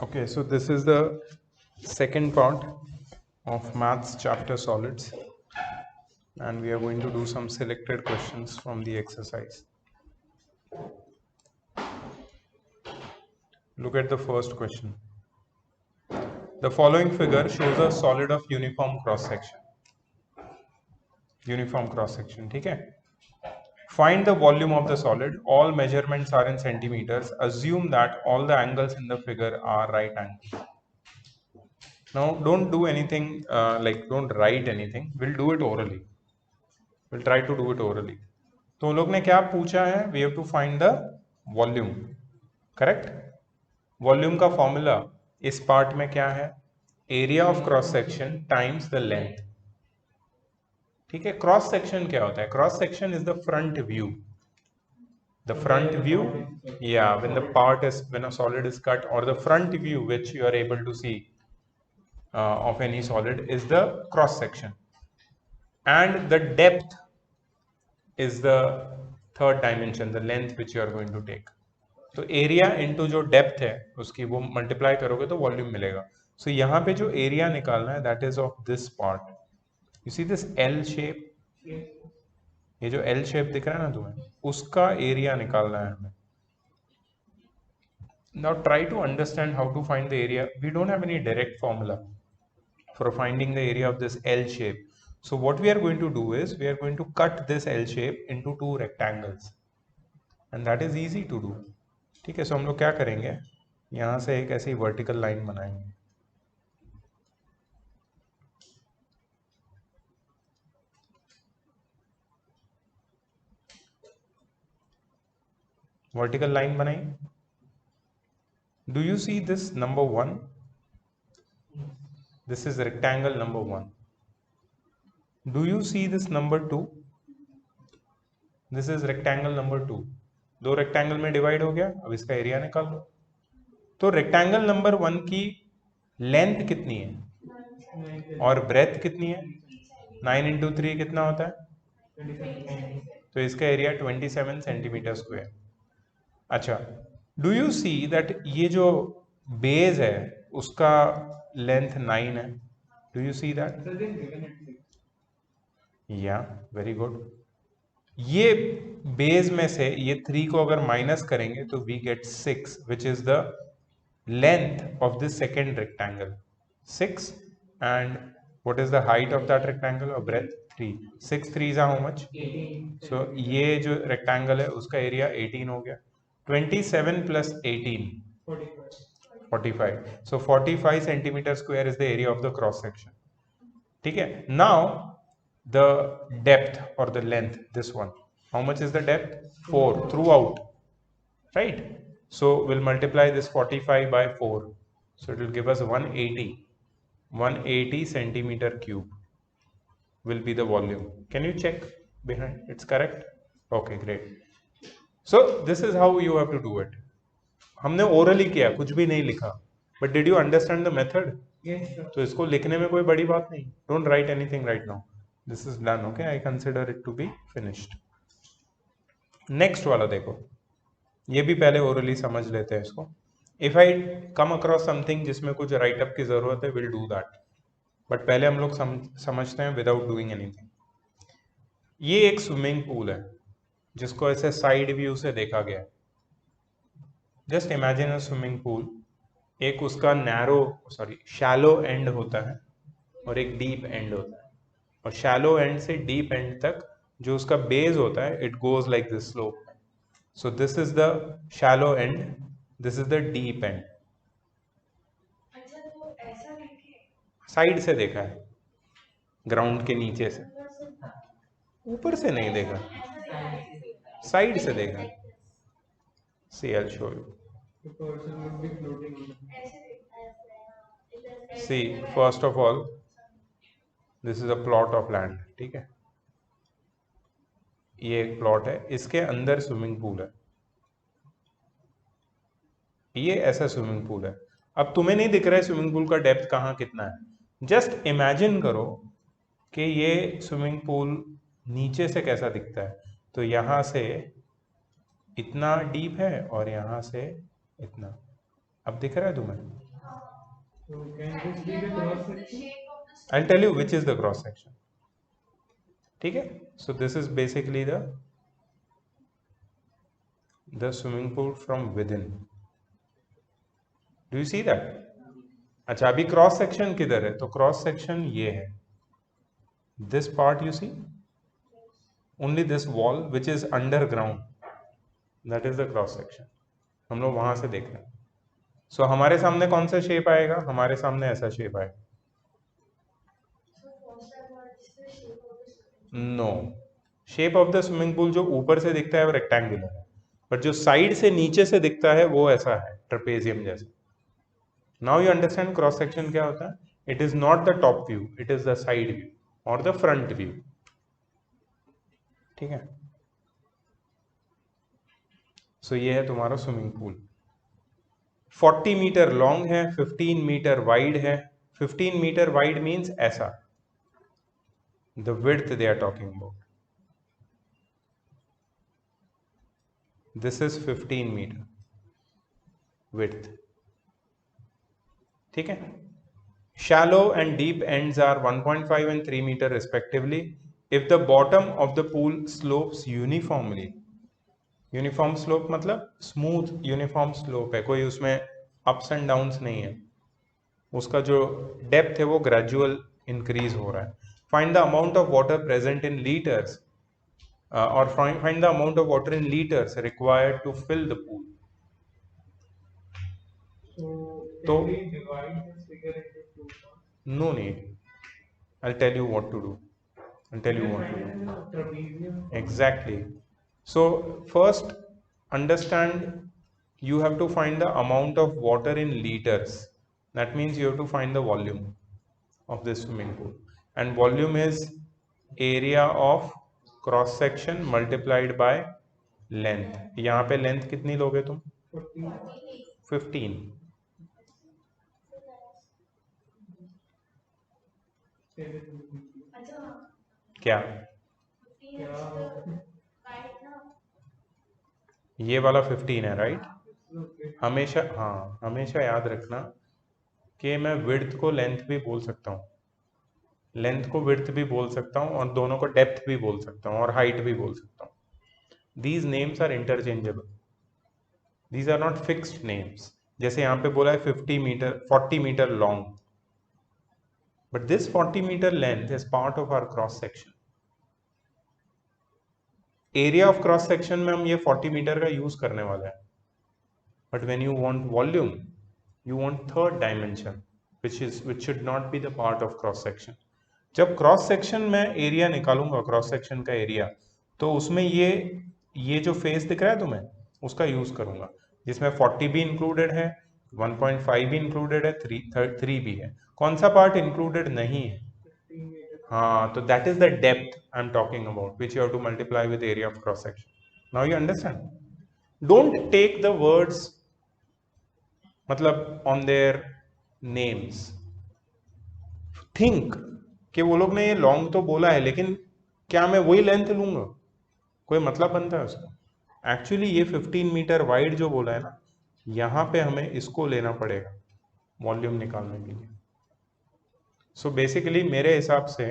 Okay, so this is the second part of maths chapter solids, and we are going to do some selected questions from the exercise. Look at the first question. The following figure shows a solid of uniform cross section. Uniform cross section, ठीक है? Find the volume of the solid. All measurements are in centimeters. Assume that all the angles in the figure are right angles. Now, don't do anything don't write anything. We'll do it orally. We'll try to do it orally. तो उन लोग ने क्या पूछा है? We have to find the volume. Correct? Volume का formula इस part में क्या है? Area of cross section times the length. ठीक है. क्रॉस सेक्शन क्या होता है? Cross section is the front view. The front view, yeah, when a solid is cut, or the front view which you are able to see of any solid is the cross section, and the depth is the third dimension, the length which you are going to take. तो area into जो depth है उसकी वो multiply करोगे तो volume मिलेगा. सो यहाँ पे जो एरिया निकालना है that is of this part. You see this L shape, ये जो एल शेप दिख रहा है ना तुम्हें, उसका एरिया निकालना है हमें. Now try to understand how to find the area. We don't have any direct formula for finding the area of this L shape. So what we are going to do is we are going to cut this L shape into two rectangles, and that is easy to do. ठीक है. सो हम लोग क्या करेंगे, यहाँ से एक ऐसी वर्टिकल लाइन बनाएंगे. वर्टिकल लाइन बनाई. Do you see this number 1? This is rectangle number 1. Do you see this number 2? This is rectangle number 2. दो रेक्टेंगल में डिवाइड हो गया. अब इसका एरिया निकाल लो. तो रेक्टेंगल नंबर 1 की लेंथ कितनी है और ब्रेथ कितनी है? 9 इंटू 3 कितना होता है? तो इसका एरिया 27 सेंटीमीटर स्क्वायर. अच्छा, डू यू सी दैट ये जो बेस है उसका लेंथ 9 है. Do you see that? या वेरी गुड. ये बेस में से ये 3 को अगर माइनस करेंगे तो we get 6 which is the length of this second rectangle. 6. And what is the height of that rectangle और ब्रेथ? 3. 6 3 how much? सो ये जो रेक्टेंगल है उसका एरिया 18 हो गया. 27 plus 18 45. So 45 centimeter square is the area of the cross section. ठीक है. Now the depth or the length, this one, how much is the depth? 4 throughout, right? So we'll multiply this 45 by 4, so it will give us 180 centimeter cube will be the volume. Can you check behind? It's correct? Okay, great. So this is how you have to do it. हमने orally किया, कुछ भी नहीं लिखा, but did you understand the method? तो इसको लिखने में कोई बड़ी बात नहीं. Don't write anything right now. This is done. Okay, I consider it to be finished. Next वाला देखो, ये भी पहले ओरली समझ लेते हैं इसको. If I come across something जिसमें कुछ राइटअप की जरूरत है, विल डू दैट, बट पहले हम लोग समझते हैं विदाउट डूइंग एनीथिंग. ये एक स्विमिंग पूल है जिसको ऐसे साइड व्यू से देखा गया. Just imagine a swimming pool. एक उसका शैलो एंड होता है और एक डीप एंड होता है. और शैलो एंड से डीप एंड तक जो उसका बेस होता है, it goes like this slope. So this is the shallow and, this is the deep and. Side से देखा है, ग्राउंड के नीचे से, ऊपर से नहीं देखा, साइड से देखा. See, I'll show you. The person would be floating on the. See, first of all, this is a plot of land. ठीक है, ये एक प्लॉट है, इसके अंदर स्विमिंग पूल है. ये ऐसा स्विमिंग पूल है. अब तुम्हें नहीं दिख रहा है स्विमिंग पूल का डेप्थ कहाँ कितना है. जस्ट इमेजिन करो कि ये स्विमिंग पूल नीचे से कैसा दिखता है. तो यहाँ से इतना डीप है और यहाँ से इतना. अब दिख रहा है तुम्हें? So can this be the cross section? I'll tell you which is the cross section. ठीक है, so this is basically the swimming pool from within. Do you see that? अच्छा, अभी क्रॉस सेक्शन किधर है? तो क्रॉस सेक्शन ये है, this part you see, only this wall which is underground, that is the cross section. हम लोग वहां से देख रहे हैं. So हमारे सामने कौन सा शेप आएगा? हमारे सामने ऐसा शेप आएगा. No, shape of the swimming pool जो ऊपर से दिखता है वो रेक्टेंगुलर है, बट जो साइड से नीचे से दिखता है वो ऐसा है, ट्रेपेजियम जैसा. Now you understand cross section क्या होता है. It is not the top view, it is the side view और द फ्रंट व्यू. ठीक है, सो ये है तुम्हारा स्विमिंग पूल. 40 मीटर लॉन्ग है, 15 मीटर वाइड है. 15 मीटर वाइड मीन्स ऐसा, the width they are talking about. This is 15 meter width. ठीक है. Shallow and deep ends are 1.5 and 3 meter respectively. If the bottom of the pool slopes uniformly, uniform slope मतलब smooth uniform slope है, कोई उसमें ups and downs नहीं है, उसका जो डेप्थ है वो ग्रेजुअल इंक्रीज हो रहा है. Find the amount of water present in litres or find the amount of water in liters required to fill the pool. So can we divide this figure into two parts? No need. I'll tell you what to do. I'll tell you what to do. Trapezium. Exactly. So first understand, you have to find the amount of water in liters. That means you have to find the volume of this swimming pool, and volume is area of cross section multiplied by length. यहाँ पे length कितनी लोगे तुम? 15. क्या ये वाला 15 है, right? हमेशा, हाँ हमेशा याद रखना कि मैं विड्थ को लेंथ भी बोल सकता हूँ, लेंथ को विड्थ भी बोल सकता हूँ, और दोनों को डेप्थ भी बोल सकता हूँ, और हाइट भी बोल सकता हूँ. These names are interchangeable, these are not fixed names. जैसे यहाँ पे बोला है 40 metre long, but this 40 metre length is part of our cross section. Area of cross section में हम ये 40 मीटर का यूज करने वाला है, but when you want volume, you want third dimension which should not be the part of cross section. जब cross section में area निकालूंगा, क्रॉस सेक्शन का एरिया, तो उसमें ये जो फेस दिख रहा है तुम्हें, उसका यूज करूंगा, जिसमें 40 भी इंक्लूडेड है, 1.5 भी इंक्लूडेड है, 3 भी है. कौन सा पार्ट इंक्लूडेड नहीं है? हाँ, तो that is the depth I am talking about, which you have to multiply with area of cross section. Now you understand. Don't take the words मतलब ऑन देयर नेम्स. थिंक कि वो लोग ने ये लॉन्ग तो बोला है, लेकिन क्या मैं वही लेंथ लूंगा? कोई मतलब बनता है उसका? एक्चुअली ये 15 मीटर वाइड जो बोला है ना, यहाँ पे हमें इसको लेना पड़ेगा वॉल्यूम निकालने के लिए. सो बेसिकली मेरे हिसाब से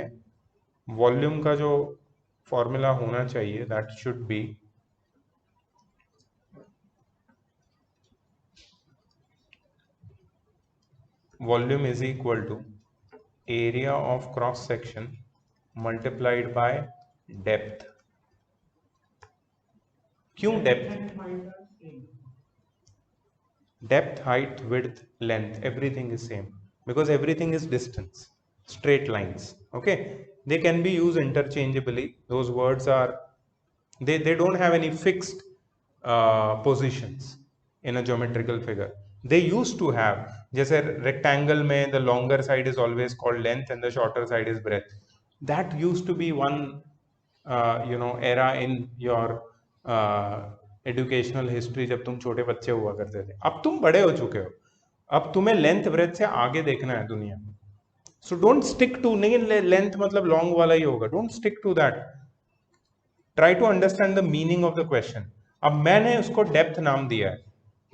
वॉल्यूम का जो फॉर्मूला होना चाहिए, that should be volume is equal to area of cross section multiplied by depth. क्यों depth? Depth, height, width, length, everything is same because everything is distance, straight lines. Okay, they can be used interchangeably. Those words are, they don't have any fixed positions in a geometrical figure. They used to have, जैसे rectangle में the longer side is always called length and the shorter side is breadth. That used to be one era in your educational history जब तुम छोटे बच्चे हुआ करते थे. अब तुम बड़े हो चुके हो, अब तुम्हें लेंथ ब्रेथ से आगे देखना है दुनिया में. सो डोंट स्टिक टू, नहीं लेंथ मतलब लॉन्ग वाला ही होगा, don't stick to that. Try to understand the meaning of the question. अब मैंने उसको डेप्थ नाम दिया है.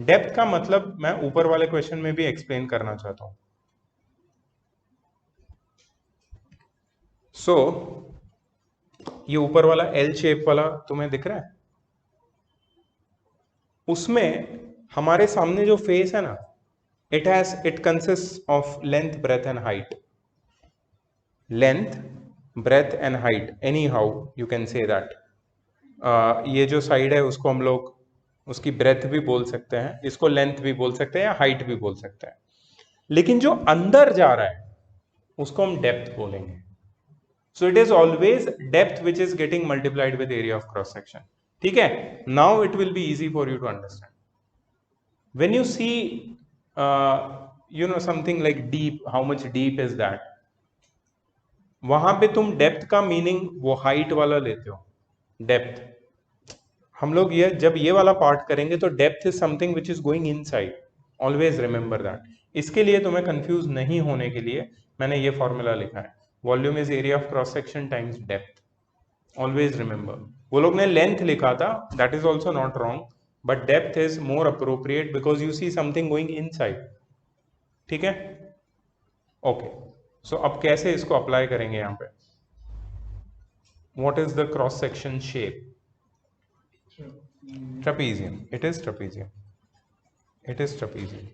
डेप्थ का मतलब मैं ऊपर वाले क्वेश्चन में भी एक्सप्लेन करना चाहता हूँ. सो ये ऊपर वाला एल शेप वाला तुम्हें दिख रहा है, उसमें हमारे सामने जो फेस है ना, it consist of length, breadth and height. Length, breadth and height, anyhow you can say that. ये जो साइड है उसको हम लोग उसकी ब्रेथ भी बोल सकते हैं, इसको लेंथ भी बोल सकते हैं या हाइट भी बोल सकते हैं. लेकिन जो अंदर जा रहा है उसको हम डेप्थ बोलेंगे. So it is always depth which is getting multiplied with area of cross section. ठीक है, now it will be easy for you to understand. when you see something like deep, how much deep is that, वहां पे तुम depth का meaning वो height वाला लेते हो. डेप्थ, हम लोग ये जब ये वाला पार्ट करेंगे तो depth is something which is going inside. Always remember that. इसके लिए तुम्हें कंफ्यूज नहीं होने के लिए मैंने ये फॉर्मूला लिखा है, volume is area of cross section times depth. Always remember. वो लोग ने लेंथ लिखा था, that is also not wrong, but depth is more appropriate because you see something going inside. ठीक है, ओके. सो अब कैसे इसको अप्लाई करेंगे यहां पे. what is the cross section shape? trapezium. it is trapezium. it is trapezium.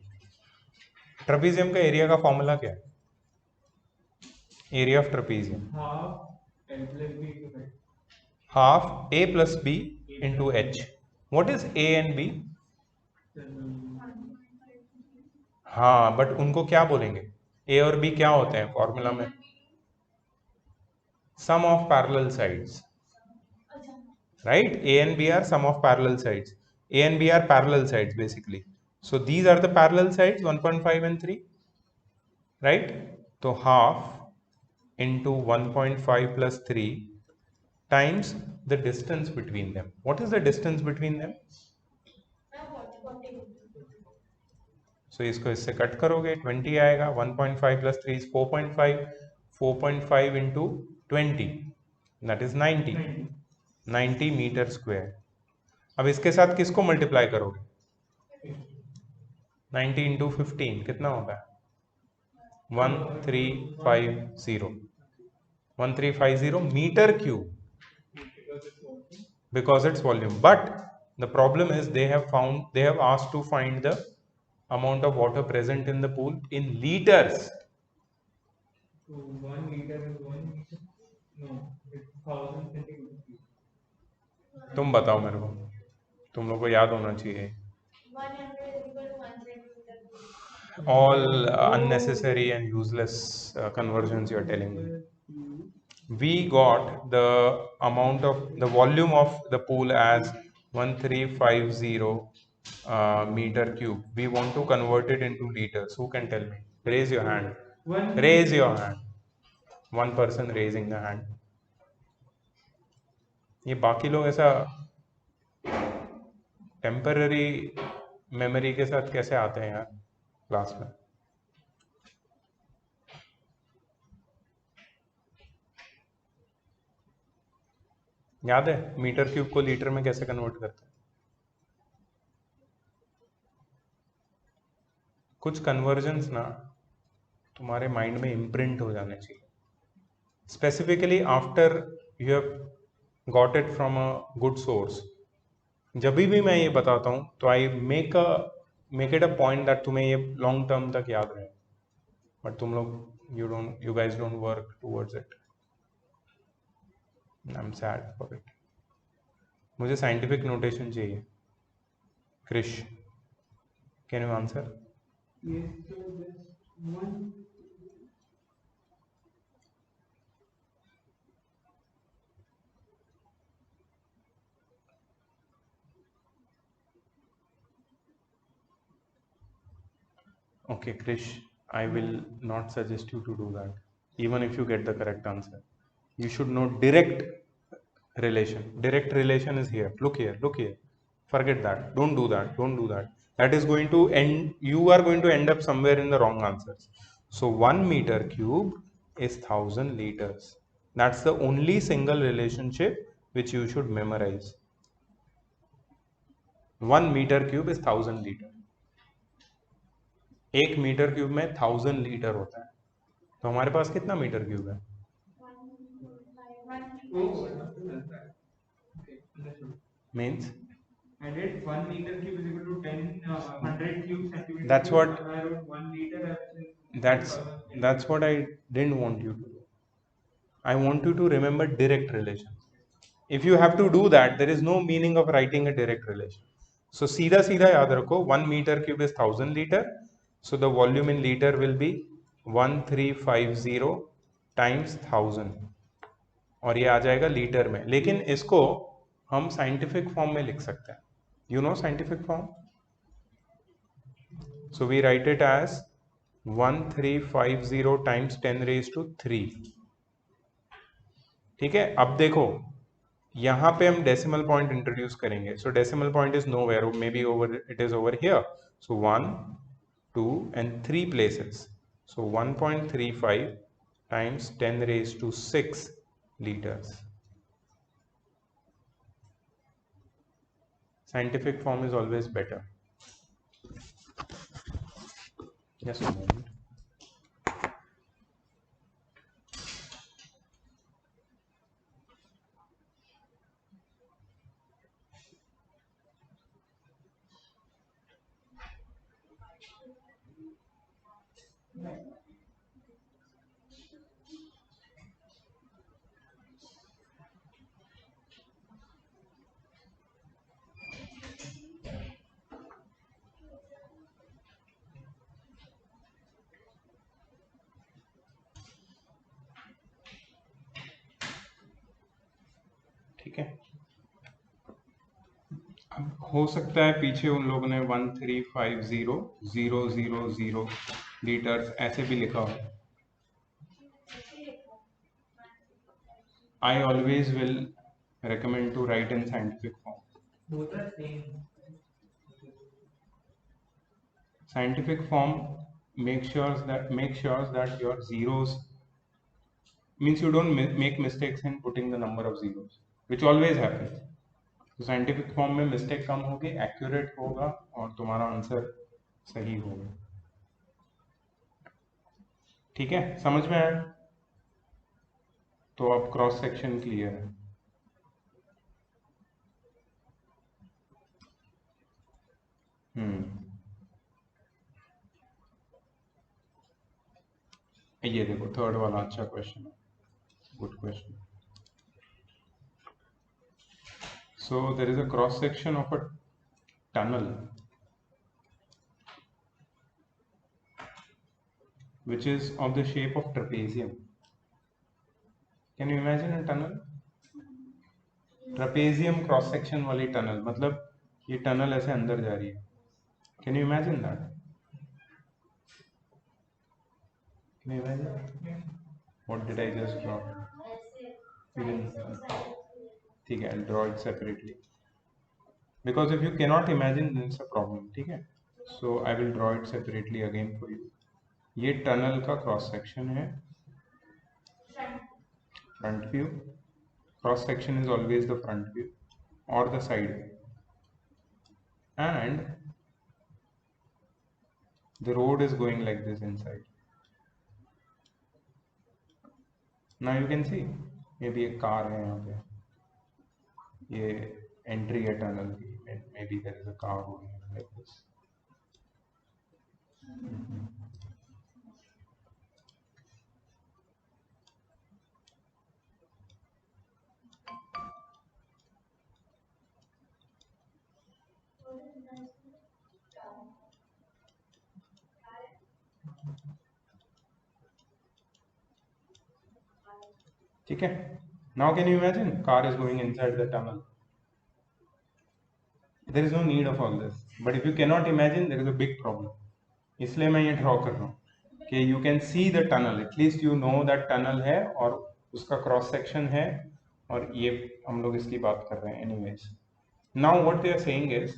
trapezium का area का फॉर्मूला क्या है? Area of trapezium half a plus b into h. what is a and b? हाँ, but उनको क्या बोलेंगे? ए और B क्या होते हैं फॉर्मूला में? Sum of parallel sides, right? A and B are sum of parallel sides. A and B are parallel sides basically. So these are the parallel sides 1.5 and 3, right? तो half into 1.5 plus 3 times the distance between them. what is the distance between them? सो इसको इससे cut करोगे 20 आएगा. 1.5 plus 3 is 4.5. 4.5 into 20, that is 90 metre square. अब इसके साथ किसको multiply करोगे? 90 into 15 कितना होगा? 1350. 1350 metre cube, because it's volume. But the problem is they have asked to find the amount of water present in the pool in liters. So 1 liter is 1 meter? No, it's 1000 centimeters. तुम बताओ मेरे को, तुम लोग को याद होना चाहिए. 100 is equal to 1 centimeter. all unnecessary and useless conversions you are telling me. We got the amount of the volume of the pool as 1350 meter cube. We want to convert it into liters. Who can tell me? Raise your hand. Raise your hand. One person raising the hand. ये बाकी लोग ऐसा temporary memory के साथ कैसे आते हैं यार क्लास में? याद है मीटर क्यूब को लीटर में कैसे कन्वर्ट करते हैं? कुछ कन्वर्जन्स ना तुम्हारे माइंड में इम्प्रिंट हो जाने चाहिए, specifically after you have got it from a good source. जब भी मैं ये बताता हूँ तो I make it a point that तुम्हें ये लॉन्ग टर्म तक याद रहे. बट तुम लोग you guys don't work towards it. I'm sad for it. मुझे साइंटिफिक नोटेशन चाहिए. Krish, can you answer? Yes, so this one. Okay, Krish, I will not suggest you to do that. Even if you get the correct answer, you should know direct relation. Direct relation is here. Look here, look here. Forget that. Don't do that. Don't do that. That is going to end, you are going to end up somewhere in the wrong answers. So 1 meter cube is 1000 liters. That's the only single relationship which you should memorize. 1 meter cube is 1000 liters. 1 metre cube में 1000 litre होता है. तो हमारे पास कितना metre cube है? Oh, not to help that. Okay, understood. means I did 1 meter cube is equal to 100 cube centimeter. That's cube. what- I wrote 1 meter. that's what I didn't want you to do. I want you to remember direct relation. If you have to do that, there is no meaning of writing a direct relation. So सीधा सीधा याद रखो 1 meter cube is 1000 liter. So the volume in liter will be 1350 times 1000 और ये आ जाएगा litre में. लेकिन इसको हम साइंटिफिक फॉर्म में लिख सकते हैं. You know scientific form? So we write it as 1350 times 10 raised to 3. ठीक है. अब देखो यहाँ पे हम डेसिमल पॉइंट इंट्रोड्यूस करेंगे. सो decimal point is nowhere, may be over, it is over here. So 1 2 and 3 places. So 1.35 times 10 raised to 6 liters. Scientific form is always better. Just a moment. ठीक है. अब हो सकता है पीछे उन लोगों ने 1350,000 लीटर्स ऐसे भी लिखा हो. I always will recommend to write in scientific form. Both are same. Scientific form make sure that your zeros means you don't make mistakes in putting the number of zeros, which always happens. तो scientific form में mistake कम होगी, accurate होगा और तुम्हारा answer सही होगा. ठीक है, समझ में आया? तो अब क्रॉस सेक्शन क्लियर है. ये देखो थर्ड वाला अच्छा क्वेश्चन है, good question. So there is a cross section of a tunnel which is of the shape of trapezium. Can you imagine a tunnel? Trapezium cross section वाली tunnel, मतलब ये tunnel ऐसे अंदर जा रही है. Can you imagine that? Can you imagine? What did I just draw? You didn't. ठीक है, I'll draw it separately. Because if you cannot imagine, then it's a problem. ठीक है? So I will draw it separately again for you. ये tunnel का cross section है. Front view. Cross section is always the front view or the side view. And the road is going like this inside. Now you can see maybe एक car है यहाँ पे. ये entry है tunnel की. Maybe there is a car going like this. ठीक है. Now can you imagine car is going inside the tunnel? There is no need of all this. But if you cannot imagine, there is a big problem. इसलिए मैं ये draw कर रहा हूँ कि you can see the tunnel. At least you know that tunnel है और उसका क्रॉस सेक्शन है और ये हम लोग इसकी बात कर रहे हैं. Anyways, now what they are saying is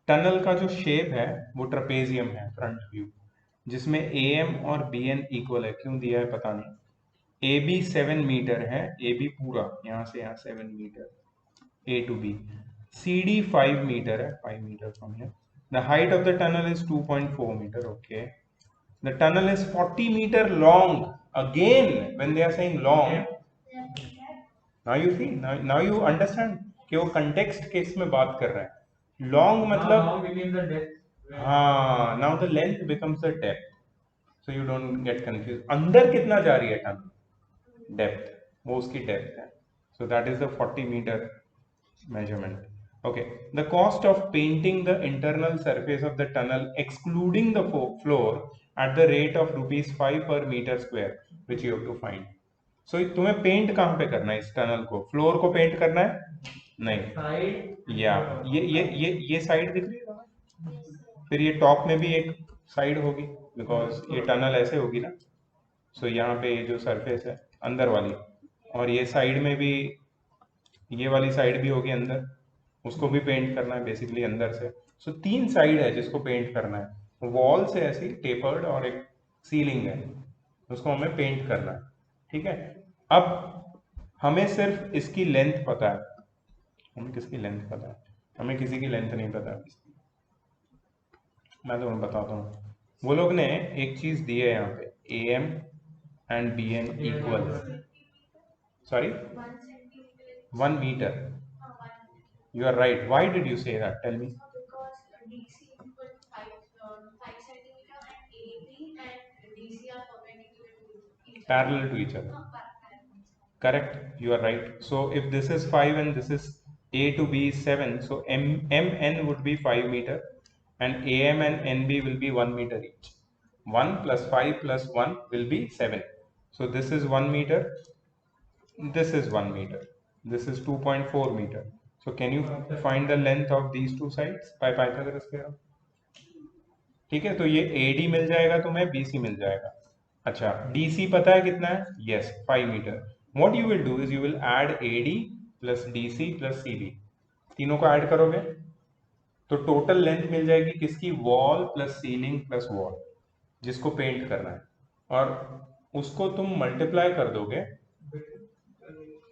tunnel का जो शेप है वो ट्रपेजियम है फ्रंट व्यू, जिसमें AM और BN इक्वल है. क्यों दिया है पता नहीं. AB 7 मीटर है. AB पूरा यहाँ से यहाँ 7 metre A to B. CD 5 metre है. 5 metre from here. The height of the tunnel is 2.4 meter. Okay. The tunnel is 40 meter long. Again, when they are saying long, now you see, now you understand कि वो context case में बात कर रहा है। Long मतलब Now became the depth. हाँ, now the length becomes the depth, so you don't get confuse. अंदर कितना जा रही है टनल, डेप्थ, वो उसकी डेप्थ है। So that is the 40 metre measurement. Okay, the cost of painting the internal surface of the tunnel excluding the floor at the rate of ₹5 per meter square, which you have to find. So तुम्हें paint कहाँ पे करना है इस tunnel को? Floor को paint करना है? नहीं, Side. या ये साइड दिख रही है तुम्हें? Yes, sir. फिर ये टॉप में भी एक साइड होगी, बिकॉज ये टनल ऐसे होगी ना। सो यहाँ पे ये जो सरफेस है अंदर वाली, और ये साइड में भी, ये वाली साइड भी होगी अंदर, उसको भी पेंट करना है बेसिकली अंदर से। सो 3 साइड है जिसको पेंट करना है। वॉल से ऐसी टेपर्ड और एक सीलिंग है, उसको हमें पेंट करना है। ठीक है, अब हमें सिर्फ इसकी लेंथ पता है, हमें किसकी लेंथ पता है? हमें किसी की लेंथ नहीं पता है। मैं तुम्हें बताता हूँ, वो लोग ने एक चीज दी है यहाँ पे, AM and BN equal, sorry, 1 centimeter. 1 meter. 1 You are right. Why did you say that? Tell me. because DC is equal to 5 centimeter and AB and DC are perpendicular to each other. Parallel to each other. Parallel. Correct. You are right. So if this is 5 and this is A to B is 7, so MN would be 5 meter and AM and NB will be 1 meter each. 1 plus 5 plus 1 will be 7. So this is 1 meter. This is 1 meter. This is 2.4 meter. So can you find the length of these two sides by Pythagoras theorem? ठीक है, तो ये AD मिल जाएगा तुम्हें, BC मिल जाएगा। अच्छा, DC पता है कितना है? Yes, 5 metre. What you will do is you will add AD plus DC plus CB, तीनों को ऐड करोगे तो टोटल लेंथ मिल जाएगी किसकी? Wall plus ceiling plus wall, जिसको पेंट करना है, और उसको तुम मल्टीप्लाई कर दोगे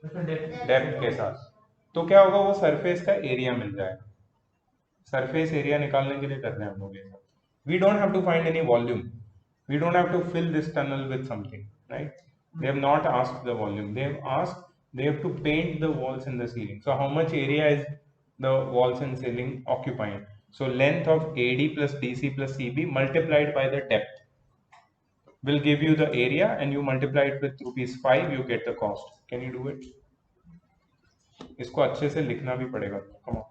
डेप्थ के साथ, तो क्या होगा? वो सरफेस का एरिया मिल जाएगा। सरफेस एरिया निकालने के लिए कर रहे हैं हम लोग ये सब। We don't have to find any volume, we don't have to fill this tunnel with something, right? They have not asked the volume, they have asked, they have to paint the walls and the ceiling. So how much area is the walls and ceiling occupying? So length of AD plus DC plus CB multiplied by the depth will give you the area, and you multiply it with ₹5, you get the cost. Can you do it? इसको अच्छे से लिखना भी पड़ेगा। Come on.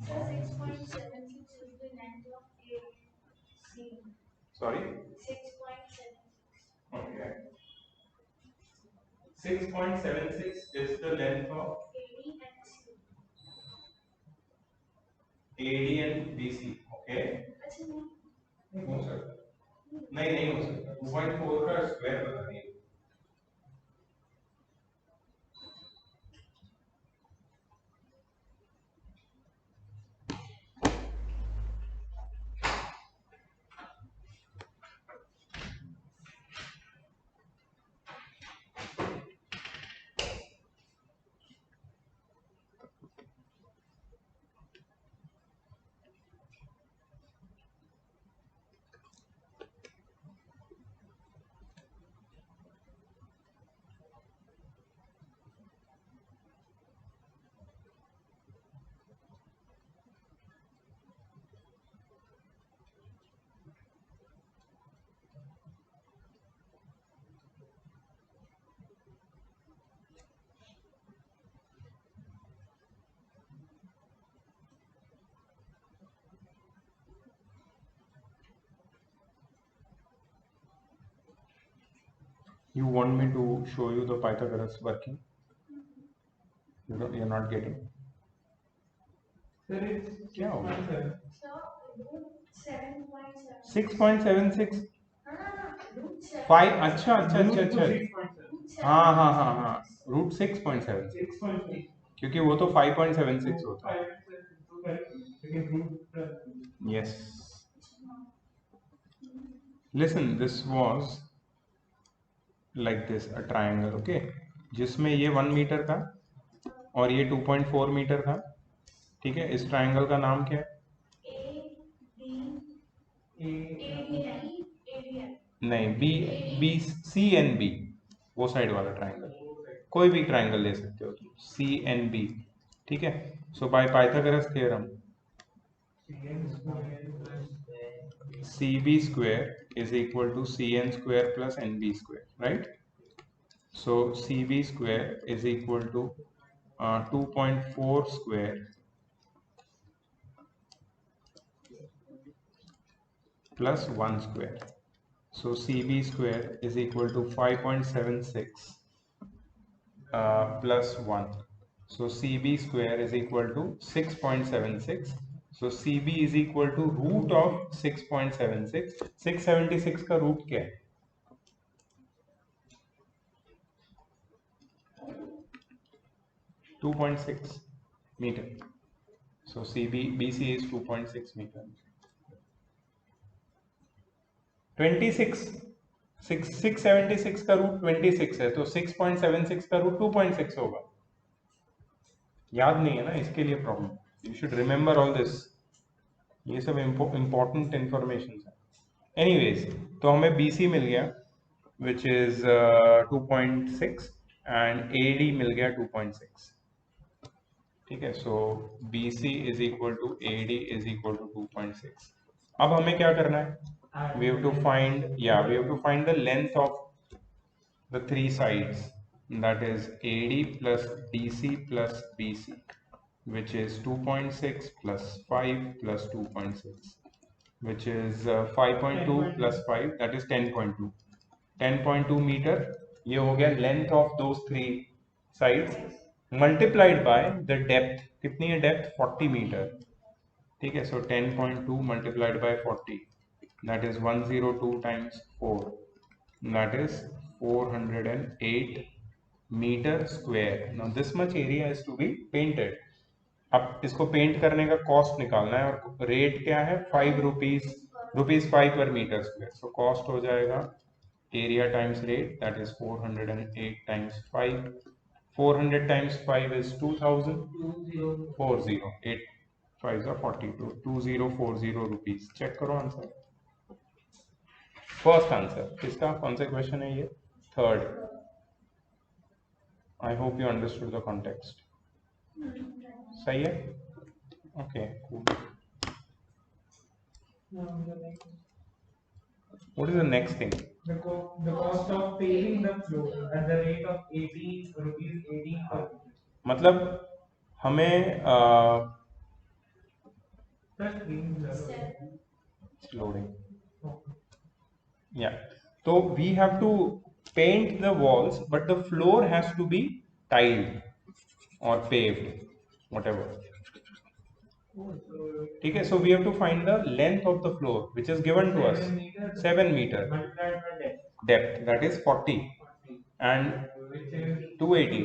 So 6.76 is the length of AC. Sorry? 6.76. Okay. 6.76 is the length of AD and C. AD and BC. Okay. अच्छा नहीं नहीं हो सकता, नहीं हो सकता। 2.4 का स्क्वायर बता दिए। You want me to show you the Pythagoras working? You're not getting. Sir, it's क्या होगा? 6.7. So root 7.7. 6.76 root 7. 5, अच्छा अच्छा अच्छा अच्छा, 6.7. हाँ, रूट 6.7, 6.6. क्योंकि वो तो 5.76 होता है। Second root. Yes. Listen, this was like this, a triangle, okay, जिसमें ये 1 मीटर था और ये 2.4 मीटर था। ठीक है, इस ट्राइंगल का नाम क्या है? ADN. नहीं, B B C N B, वो साइड वाला ट्राइंगल, कोई भी ट्राइंगल ले सकते हो तुम, सी एन बी, ठीक है। So by Pythagoras theorem C B square is equal to C N square plus N B square, right. So CB square is equal to 2.4 square plus 1 square. So CB square is equal to 5.76 plus 1. So CB square is equal to 6.76. So CB is equal to root of 6.76. 676 का root क्या है? 2.6 meter. So BC is 2.6 meter. 26 676 का root 26 है, तो 6.76 का root 2.6 होगा। याद नहीं है ना, इसके लिए problem. You should remember all this, ये सब इंपॉर्टेंट इंफॉर्मेशन है। एनीवेज, तो हमें BC मिल गया विच इज 2.6 एंड AD मिल गया 2.6, ठीक है। So BC is equal to AD is equal to 2.6। अब हमें क्या करना है? We have to find the length of the three sides, that is AD plus DC plus BC, which is 2.6 plus 5 plus 2.6, which is 5.2 plus 5, that is 10.2 10.2 meter। ये हो गया length of those three sides multiplied by the depth। कितनी है depth? 40 metre, ठीक है। सो 10.2 multiplied by 40, that is 102 times 4, that is 408 meter square. Now this much area is to be painted. अब इसको paint करने का कॉस्ट निकालना है, और रेट क्या है? 5 रुपीज 5 पर मीटर स्क्वायर। सो कॉस्ट हो जाएगा area times rate, that is 408 times 5। 400 times 5 is 2000, 4008 5 are 42, 2040 rupees. Check करो आंसर। फर्स्ट आंसर किसका? कौन सा क्वेश्चन है ये? Third. I hope you understood the context. सही है? Okay, cool. What is the next thing? The cost of paving the floor at the rate of 18 rupees 18 per meter. मतलब हमें loading, yeah, so we have to paint the walls, but the floor has to be tiled or paved, whatever, ठीक है। So we have to find the length of the floor which is given to us, 7 meter depth, that is 40, and 280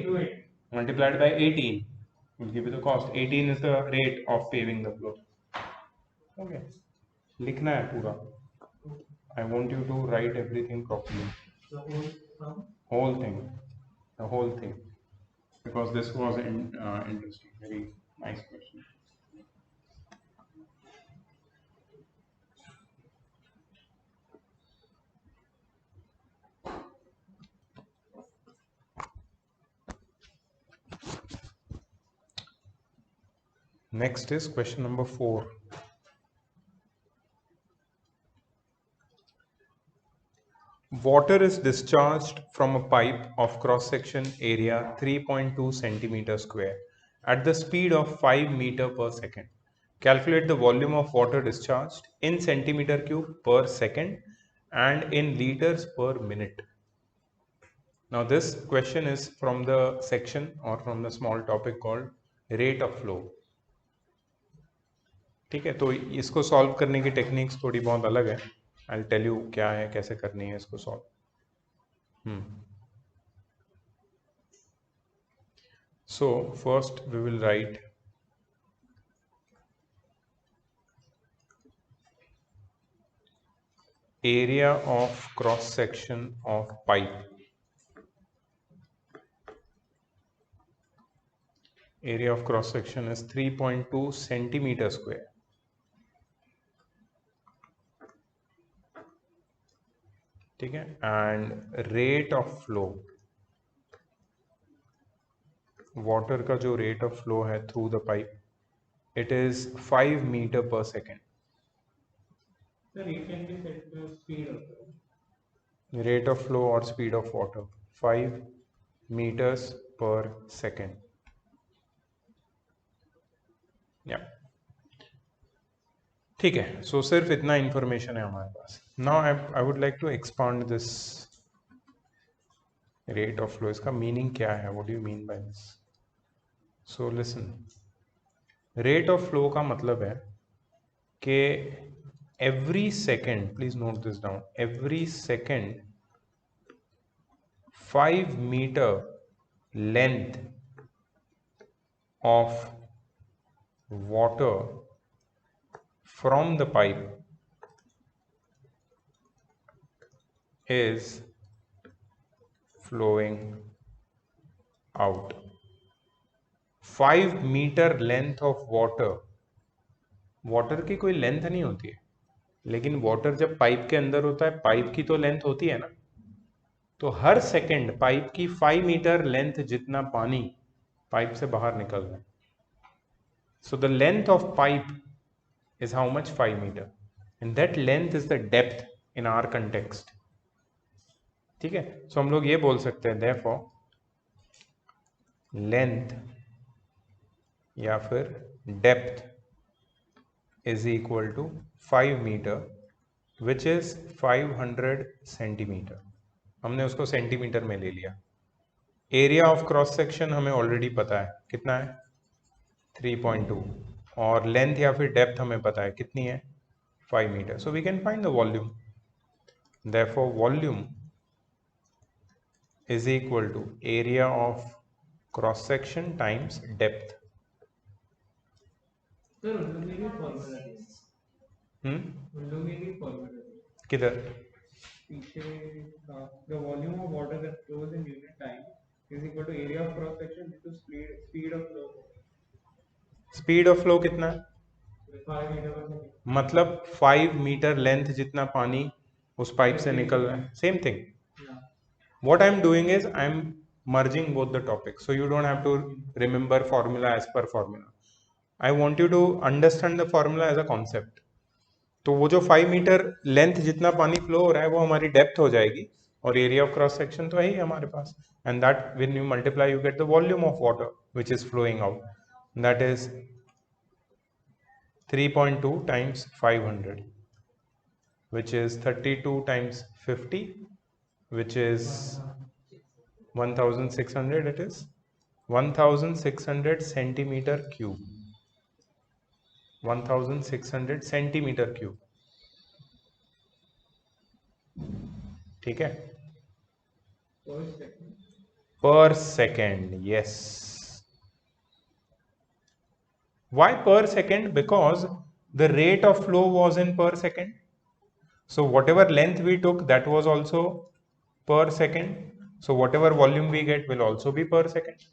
multiplied by 18 will give you the cost। 18 is the rate of paving the floor। okay, लिखना है पूरा। I want you to write everything properly, whole thing, the whole thing, because this was interesting, very nice question। Next is question number 4। Water is discharged from a pipe of cross section area 3.2 centimeter square at the speed of 5 meter per second. Calculate the volume of water discharged in centimeter cube per second and in liters per minute। Now this question is from the section or from the small topic called rate of flow। ठीक है, तो इसको solve करने की techniques थोड़ी बहुत अलग है। आई विल टेल यू क्या है, कैसे करनी है इसको solve. So first we will write area of cross section of pipe. area of cross section is 3.2 centimeter square। ठीक है, and rate of flow, water का जो रेट ऑफ फ्लो है through the pipe, it is 5 metre per second. Sir, it can be set to speed also. Rate of flow or speed of water 5 meters per second. Yeah. ठीक है, सो सिर्फ इतना information है हमारे पास. Now I would like to expand this rate of flow. इसका meaning क्या है? What do you mean by this? So listen, rate of flow का मतलब है कि every second, please note this down, every second 5 metre length of water from the pipe is flowing out. 5 metre length of water, water की कोई length नहीं होती है, लेकिन वाटर जब पाइप के अंदर होता है, पाइप की तो लेंथ होती है ना. तो हर सेकंड पाइप की 5 मीटर लेंथ जितना पानी पाइप से बाहर निकल रहा है. So the length of pipe is how much? 5 meter, and that length is the depth in our context. ठीक है, so हम लोग ये बोल सकते हैं therefore length या फिर depth is equal to 5 meter which is 500 centimeter. हमने उसको सेंटीमीटर में ले लिया. एरिया ऑफ क्रॉस सेक्शन हमें ऑलरेडी पता है कितना है, 3.2, और लेंथ या फिर डेप्थ हमें पता है कितनी है, 5 metre. So we can find the volume. Therefore volume is equal to area of cross section times depth. Sir, उल्लू में भी फॉर्मूला है. उल्लू में भी फॉर्मूला है. किधर? पीछे the volume of water that flows in unit time is equal to area of cross section into speed of flow. Speed of flow कितना है? 5 मीटर पर सेकंड. मतलब 5 मीटर लेंथ जितना पानी उस पाइप से निकल रहा है. Same thing. What I am doing is I am merging both the topics, so you don't have to remember formula as per formula. I want you to understand the formula as a concept. तो वो जो 5 metre length जितना पानी flow हो रहा है वो हमारी डेप्थ हो जाएगी, और एरिया ऑफ क्रॉस सेक्शन तो है ही हमारे पास, and that when you multiply you get the volume of water which is flowing out, that is 3.2 times 500 which is 32 times 50 which is 1600. It is 1600 centimeter cube. 1600 centimeter cube. ठीक है, per second. Yes. Why per second? Because the rate of flow was in per second. So whatever length we took, that was also per second. So whatever volume we get will also be per second.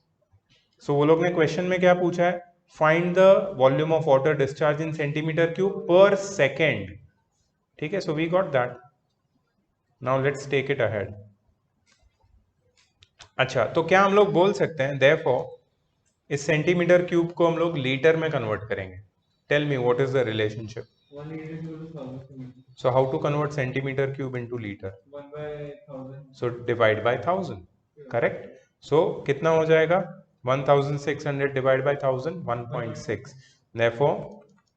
So वो लोग ने question में क्या पूछा है? Find the volume of water discharged in centimeter cube per second. ठीक है, so we got that. Now let's take it ahead. अच्छा, तो क्या हम लोग बोल सकते हैं therefore इस सेंटीमीटर क्यूब को हम लोग लीटर में कन्वर्ट करेंगे? Tell me what is the relationship. 1 liter is equal to 1000. So how to convert centimetre cube into litre? 1 by 1000. So divide by 1000. Correct. So कितना हो जाएगा? 1600 divide by 1000, 1.6. therefore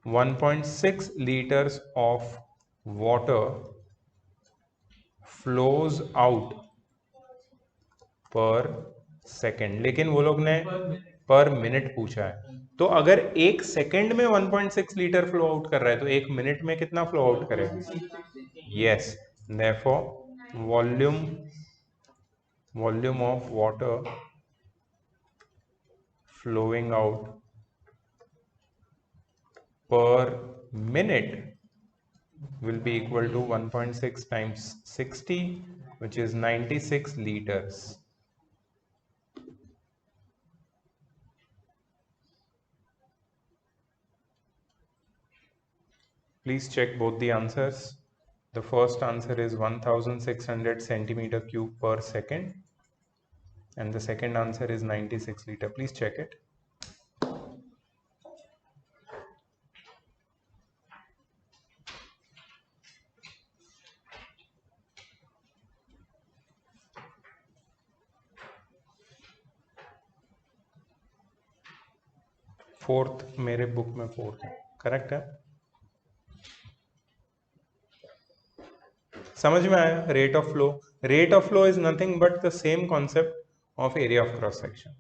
1.6 liters of water flows out per second. लेकिन वो लोग ने पर minute पूछा है, तो अगर एक सेकंड में 1.6 लीटर फ्लो आउट कर रहा है तो एक मिनट में कितना फ्लो आउट करेगा? Yes, therefore volume of water flowing out per minute will be equal to 1.6 times 60 which is 96 liters. Please check both the answers. The first answer is 1600 centimeter cube per second, and the second answer is 96 liter. Please check it. Fourth मेरे book में fourth है, correct है? समझ में आया? Rate of flow, rate of flow is nothing but the same concept of area of cross section.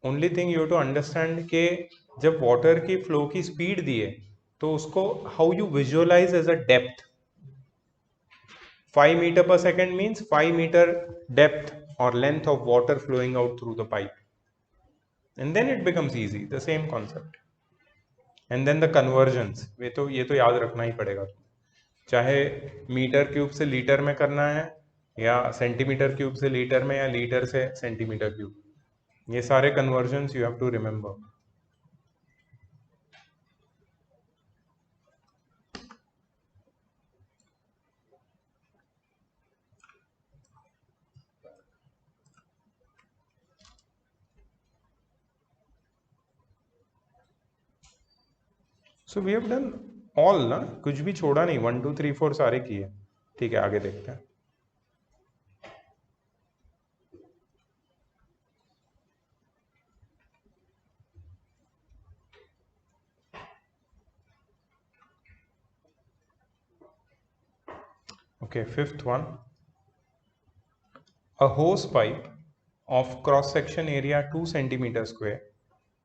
Only thing you to understand कि जब water की फ्लो की स्पीड दी है तो उसको how you visualise as a depth. 5 meter per second means 5 meter depth or length of water flowing out through the pipe, and then it becomes easy, the same concept. And then the conversions, ये तो याद रखना ही पड़ेगा, चाहे metre cube से litre में करना है या सेंटीमीटर क्यूब से लीटर में या लीटर से सेंटीमीटर क्यूब, ये सारे conversions you have to remember. So we have done all ना, कुछ भी छोड़ा नहीं, 1 2 3 4 सारे किए. ठीक है, आगे देखते हैं. Okay, fifth one. A hose pipe of cross section area 2 centimeter square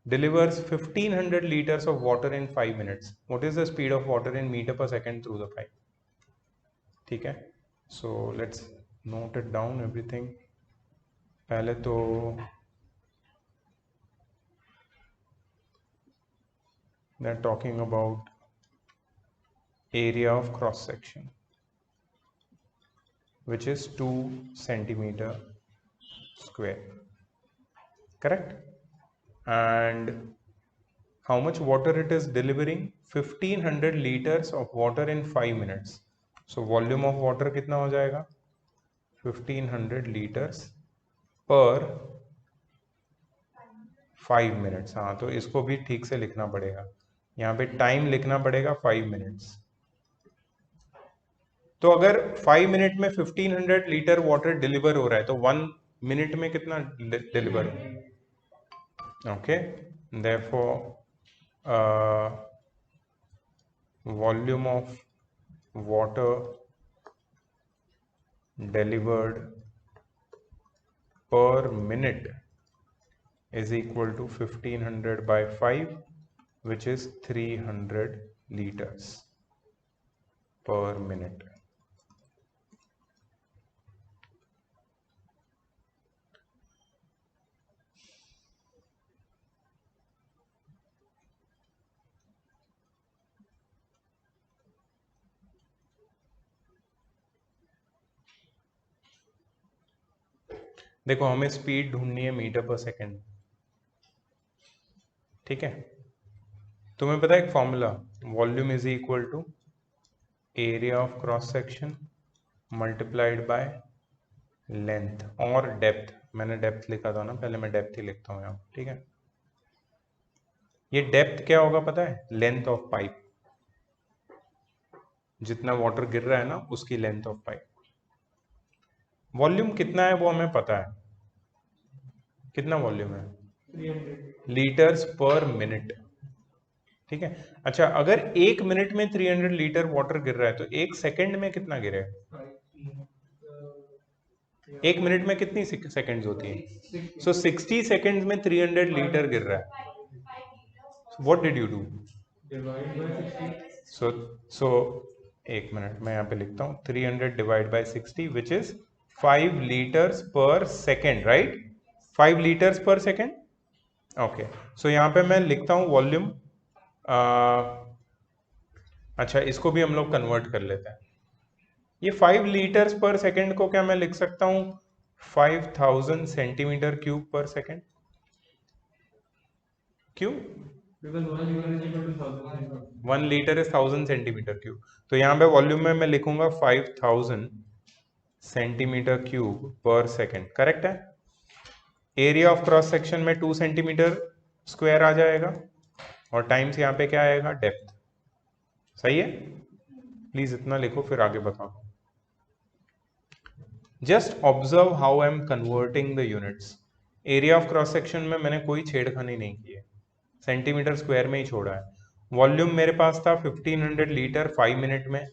delivers 1500 liters of water in 5 minutes. What is the speed of water in meter per second through the pipe? ठीक है, so let's note it down everything. पहले तो they're talking about area of cross section, which is 2 centimeter square, correct? And how much water it is delivering? 1500 liters of water in 5 minutes. So volume of water कितना हो जाएगा? 1500 liters per 5 minutes. हाँ, तो इसको भी ठीक से लिखना पड़ेगा, यहाँ पे टाइम लिखना पड़ेगा 5 minutes. तो अगर 5 मिनट में 1500 लीटर वाटर डिलीवर हो रहा है तो 1 मिनट में कितना deliver? Okay, therefore volume of water delivered per minute is equal to 1500 by 5, which is 300 liters per minute. देखो, हमें स्पीड ढूंढनी है मीटर पर सेकेंड, ठीक है? तुम्हें पता है एक formula, volume is equal to area of cross section multiplied by length और डेप्थ. मैंने डेप्थ लिखा था ना, पहले मैं डेप्थ ही लिखता हूँ यहाँ, ठीक है? ये डेप्थ क्या होगा पता है? लेंथ ऑफ पाइप, जितना वाटर गिर रहा है ना उसकी लेंथ ऑफ पाइप. वॉल्यूम कितना है वो हमें पता है, कितना वॉल्यूम है? 300 लीटर्स पर मिनट, ठीक है? अच्छा, अगर 1 मिनट में 300 लीटर वाटर गिर रहा है तो 1 सेकंड में कितना गिरेगा? 1 मिनट में कितनी सेकंड्स होती हैं? सो 60 सेकंड्स में 300 लीटर गिर रहा है. What did you do? Divide by 60. So 1 minute में यहाँ पे लिखता हूँ 300 divide by 60 which is 5 litres per second, right? 5 litres per second. Okay, so यहाँ पे मैं लिखता हूँ वॉल्यूम. अच्छा, इसको भी हम लोग कन्वर्ट कर लेते हैं. ये 5 लीटर्स पर सेकेंड को क्या मैं लिख सकता हूँ 5000 सेंटीमीटर क्यूब पर सेकेंड? क्यों? Because 1 liter is equal to 1000. 1 litre is 1000 centimetre cube, तो यहाँ पे वॉल्यूम में मैं लिखूंगा 5000 सेंटीमीटर क्यूब पर सेकेंड, करेक्ट है। एरिया ऑफ क्रॉस सेक्शन में 2 सेंटीमीटर स्क्वायर आ जाएगा और टाइम्स यहाँ पे क्या आएगा, डेप्थ। सही है, प्लीज इतना लिखो फिर आगे बताओ। Just observe how I am converting the units. Area of cross section में मैंने कोई छेड़खानी नहीं की है, सेंटीमीटर स्क्वायर में ही छोड़ा है। वॉल्यूम मेरे पास था 1500 लीटर 5 मिनट में,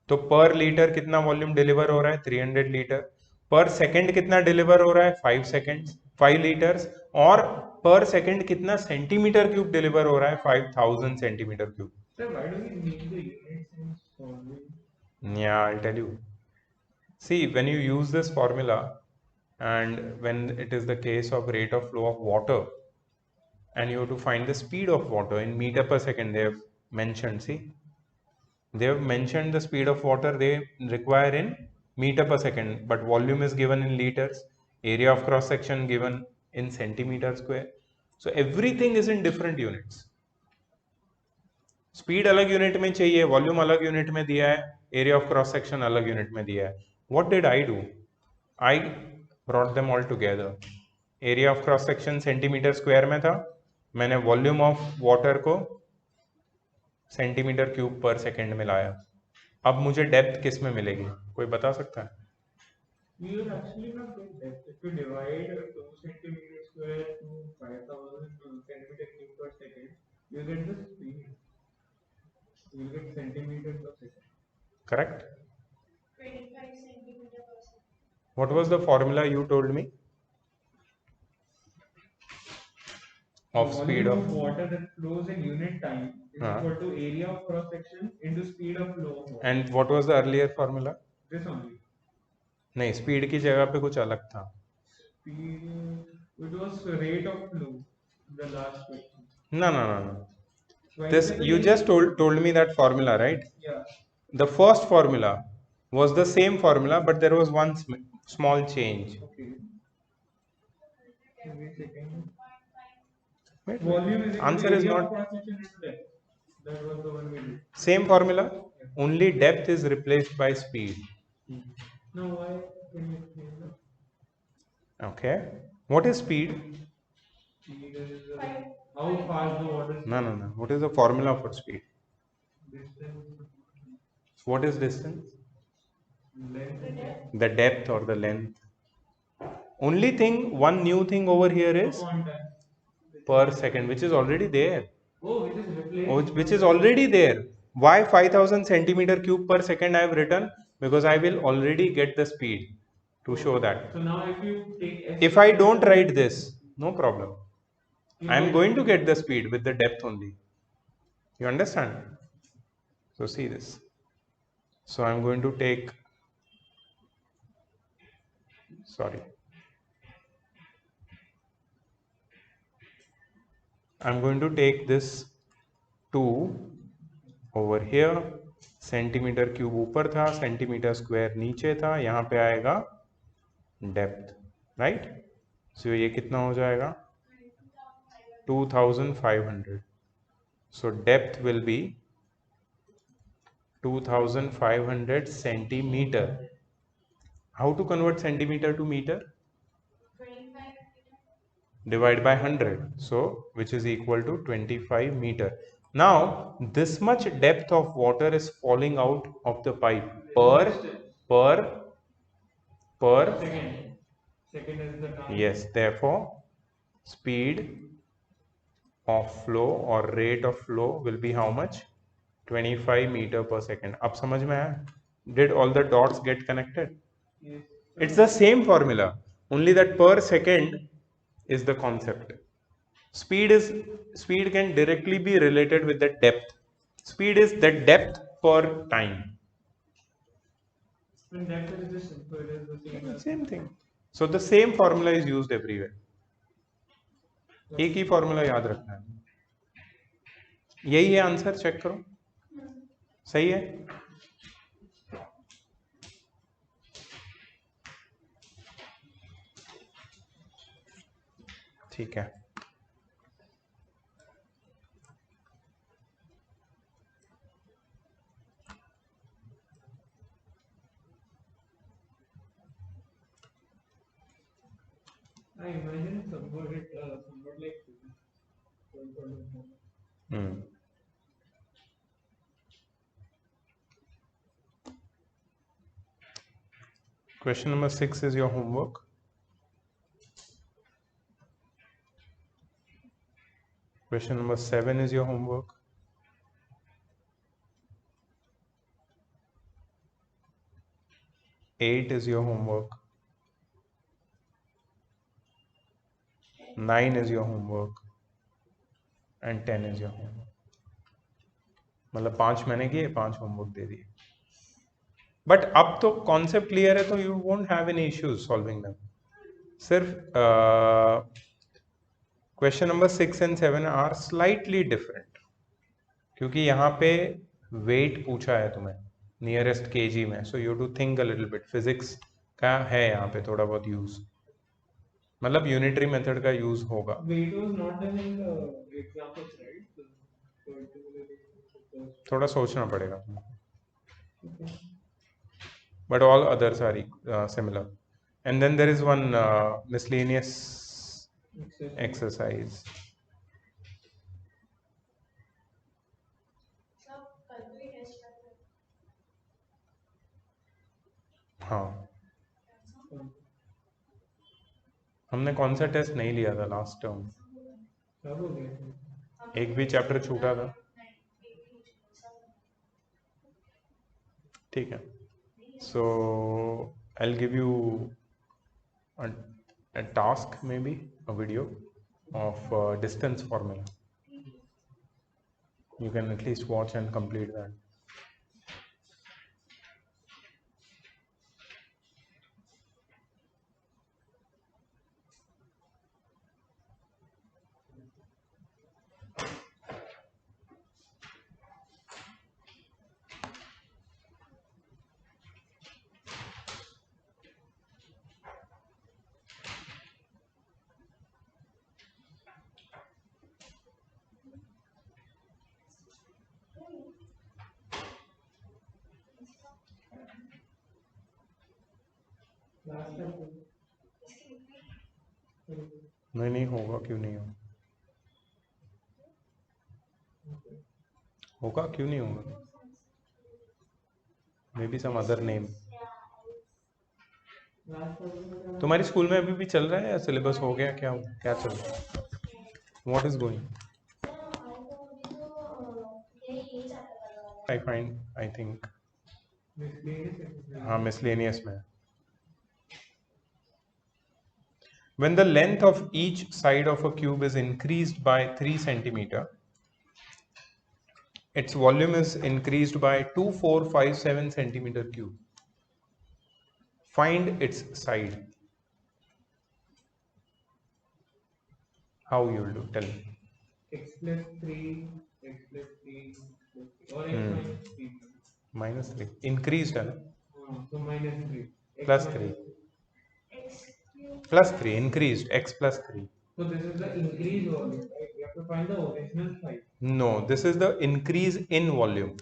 तो पर लीटर कितना वॉल्यूम डिलीवर हो रहा है, 300 लीटर। पर सेकंड कितना डिलीवर हो रहा है, 5 सेकंड्स 5 लीटर्स। और पर सेकंड कितना सेंटीमीटर क्यूब डिलीवर हो रहा है, 5000 centimetre cube. Sir, why do we need the units in solving? Yeah, I'll tell you. See, when you use this formula and when it is the case of rate of flow of water and you have to find the speed of water in meter per second, they have mentioned, see, they have mentioned the speed of water they require in meter per second, but volume is given in liters, area of cross section given in centimeter square. So everything is in different units. Speed अलग unit में चाहिए, volume अलग unit में दिया है, area of cross section अलग unit में दिया है। What did I do, I brought them all together. Area of cross section centimetre square में था, मैंने वॉल्यूम ऑफ वाटर को सेंटीमीटर क्यूब पर सेकेंड में लाया। अब मुझे डेप्थ किस में मिलेगी, कोई बता सकता है? You will actually not get depth. If you divide 2 centimeter square to 5000 centimeter cube per second, you get the speed. You will get centimeter per second. Correct. 25 centimeter per second. What was the formula you told me of The speed volume of? of water that flows in unit time is equal to area of cross section into speed of flow of water. And what was the earlier formula? This only. नहीं, speed की जगह पे कुछ अलग था। Speed, it was rate of flow. The last question. No. So I This said the you rate- just told me that formula, right? Yeah. The first formula was the same formula, but there was one small change. Okay. Give me a second. Wait, Volume is equal answer to is area of not cross section into depth. That was the one we did. same formula. Only depth is replaced by speed. Now why can you explain that? Okay. What is speed? Speed is how fast the water is No. What is the formula for speed? distance, What is distance? length, The depth or the length. Only thing, one new thing over here is upon time. per second, which is already there. Oh, it is replaced. Oh, which is already there. Why 5000 centimeter cube per second I have written? Because I will already get the speed to show that. So now if you take S If I don't write this, no problem. I am going to get the speed with the depth only. You understand? So see this. So I am going to take, sorry. I am going to take this 2 over here, centimetre cube ऊपर था, centimetre square नीचे था, यहाँ पे आएगा depth, right. सो ये कितना हो जाएगा, 2500. So depth will be 2500 centimeter. How to convert centimeter to meter? 25 Divide by 100, so which is equal to 25 meter. Now this much depth of water is falling out of the pipe per second. Second is the time. yes, therefore speed of flow or rate of flow will be how much, 25 meter per second. अब समझ में आया? Did all the dots get connected? Yes. It's the same formula, only that per second is the concept. Speed can directly be related with the depth. Speed is the depth per time. When depth is distance, so it is the same. as- Same thing. So the same formula is used everywhere. एक ही formula याद रखना है, यही है answer, check करो सही है। ठीक है, I imagine somewhat like physics. Hmm. Question number 6 is your homework. Question number 7 is your homework. Eight is your homework. 9 is your homework. And 10 is your homework. मतलब 5 मैंने किए, 5 होमवर्क दे दिए. बट अब तो कॉन्सेप्ट क्लियर है, तो you won't have any issues solving them. सिर्फ question number 6 and 7 are slightly different, क्योंकि यहाँ पे वेट पूछा है तुम्हें नियरेस्ट केजी में, so you to think a little bit. Physics का है यहाँ पे थोड़ा बहुत यूज, मतलब यूनिटरी मेथड का यूज होगा. Weight was not done in the examples, right? So थोड़ा सोचना पड़ेगा तुमको, but all others are similar. And then there is one miscellaneous exercise. सब कल भी टेस्ट करते हैं. हाँ, हमने कौन सा टेस्ट नहीं लिया था लास्ट टर्म? सब हो गया. एक भी चैप्टर छूटा था? ठीक है. So I will give you a task, maybe a video of distance formula. You can at least watch and complete that. Last time. नहीं होगा, क्यों नहीं होगा? होगा, क्यों नहीं होगा? Maybe some other name. तुम्हारी स्कूल में अभी भी चल रहा है या सिलेबस हो गया? क्या क्या चल रहा है? What is going? I find, I think हाँ मिसलेनियस में. When the length of each side of a cube is increased by 3 centimeter, its volume is increased by 2457 centimeter cube. Find its side. How you will do? Tell me. X plus 3, X plus 3, or X minus 3. Minus 3. Increased, है ना? So minus 3. Plus 3. Plus 3. Increased. X plus 3. So this is the increase volume, right? You have to find the original side. No, this is the increase in volume,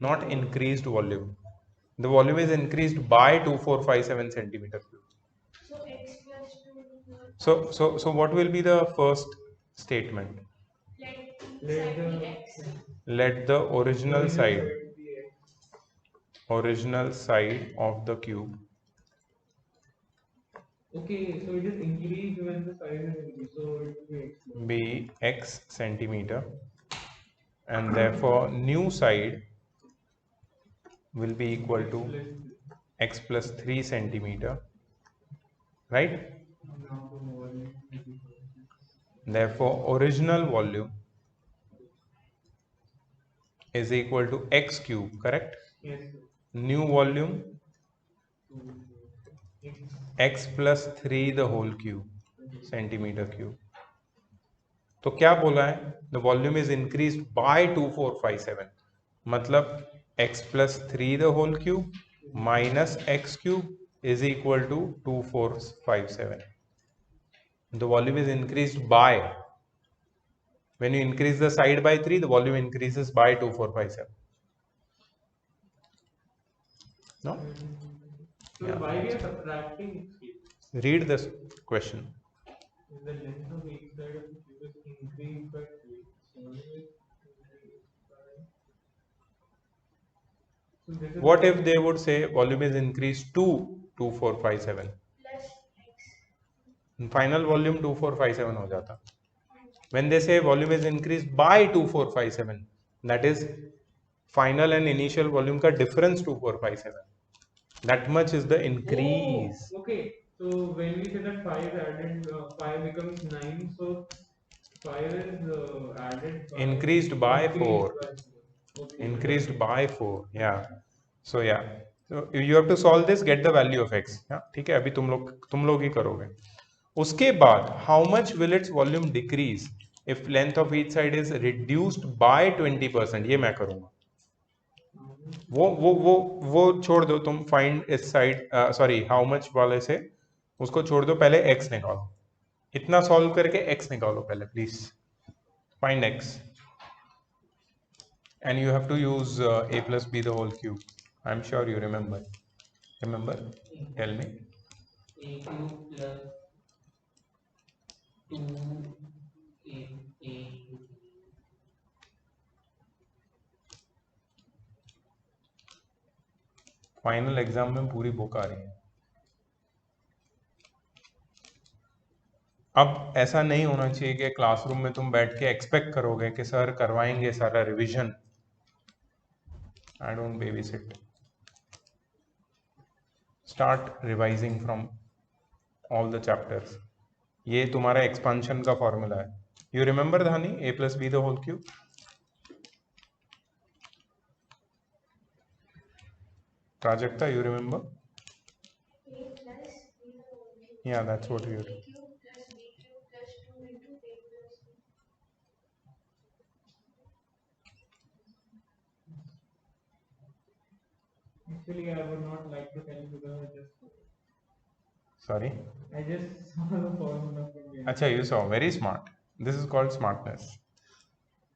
not increased volume. The volume is increased by 2457 centimeter cube. So x plus 2. So what will be the first statement? Let the x. Let the original side of the cube Okay, so it is increased when the size is increased, so it will be x centimeter, and therefore new side will be equal to x plus 3 centimeter, right? Therefore original volume is equal to x cube, correct? Yes. New volume x plus 3 the whole cube centimeter cube. तो क्या बोला है? The volume is increased by 2457, मतलब x plus 3 the whole cube minus x cube is equal to 2457. The volume is increased by, when you increase the side by 3, the volume increases by 2457. No? So why we are subtracting? Read this question. If the length of each side of the cube is increased by 3, so volume is increased by. So this is What if they would say volume is increased to 2457? plus x. Final volume 2457 हो जाता. When they say volume is increased by 2457, that is final and initial volume का difference 2457. That much is the increase. Oh, okay. So when we say that 5 added 5 becomes 9, so 5 is added by Increased by 4. by 4. Okay. Increased by 4. Yeah. So yeah. So you have to solve this, get the value of x. Yeah? ठीक है, अभी तुम लोग ही करोगे. उसके बाद how much will its volume decrease if length of each side is reduced by 20%? ये मैं करूंगा. वो छोड़ दो तुम. फाइंड इस साइड, सॉरी हाउ मच वाले से उसको छोड़ दो, पहले x निकालो. इतना सॉल्व करके x निकालो पहले please. Find x and you have to use a plus b the whole cube. I'm sure you remember. Tell me. A cube plus 2a. Final exam में पूरी बुक आ रही है. अब ऐसा नहीं होना चाहिए कि क्लासरूम में तुम बैठ के एक्सपेक्ट करोगे कि सर करवाएंगे सारा revision. I don't baby sit. Start revising from all the chapters. ये तुम्हारा एक्सपांशन का फॉर्मूला है. You remember Dhani, a plus B the whole cube. Prajakta, you remember? A plus b the whole cube. Yeah, that's what you A do. cube plus b cube plus 2 into a plus b. Actually, I would not like to tell you because Sorry. I just saw the formula from the Acha, you saw. Very smart. This is called smartness.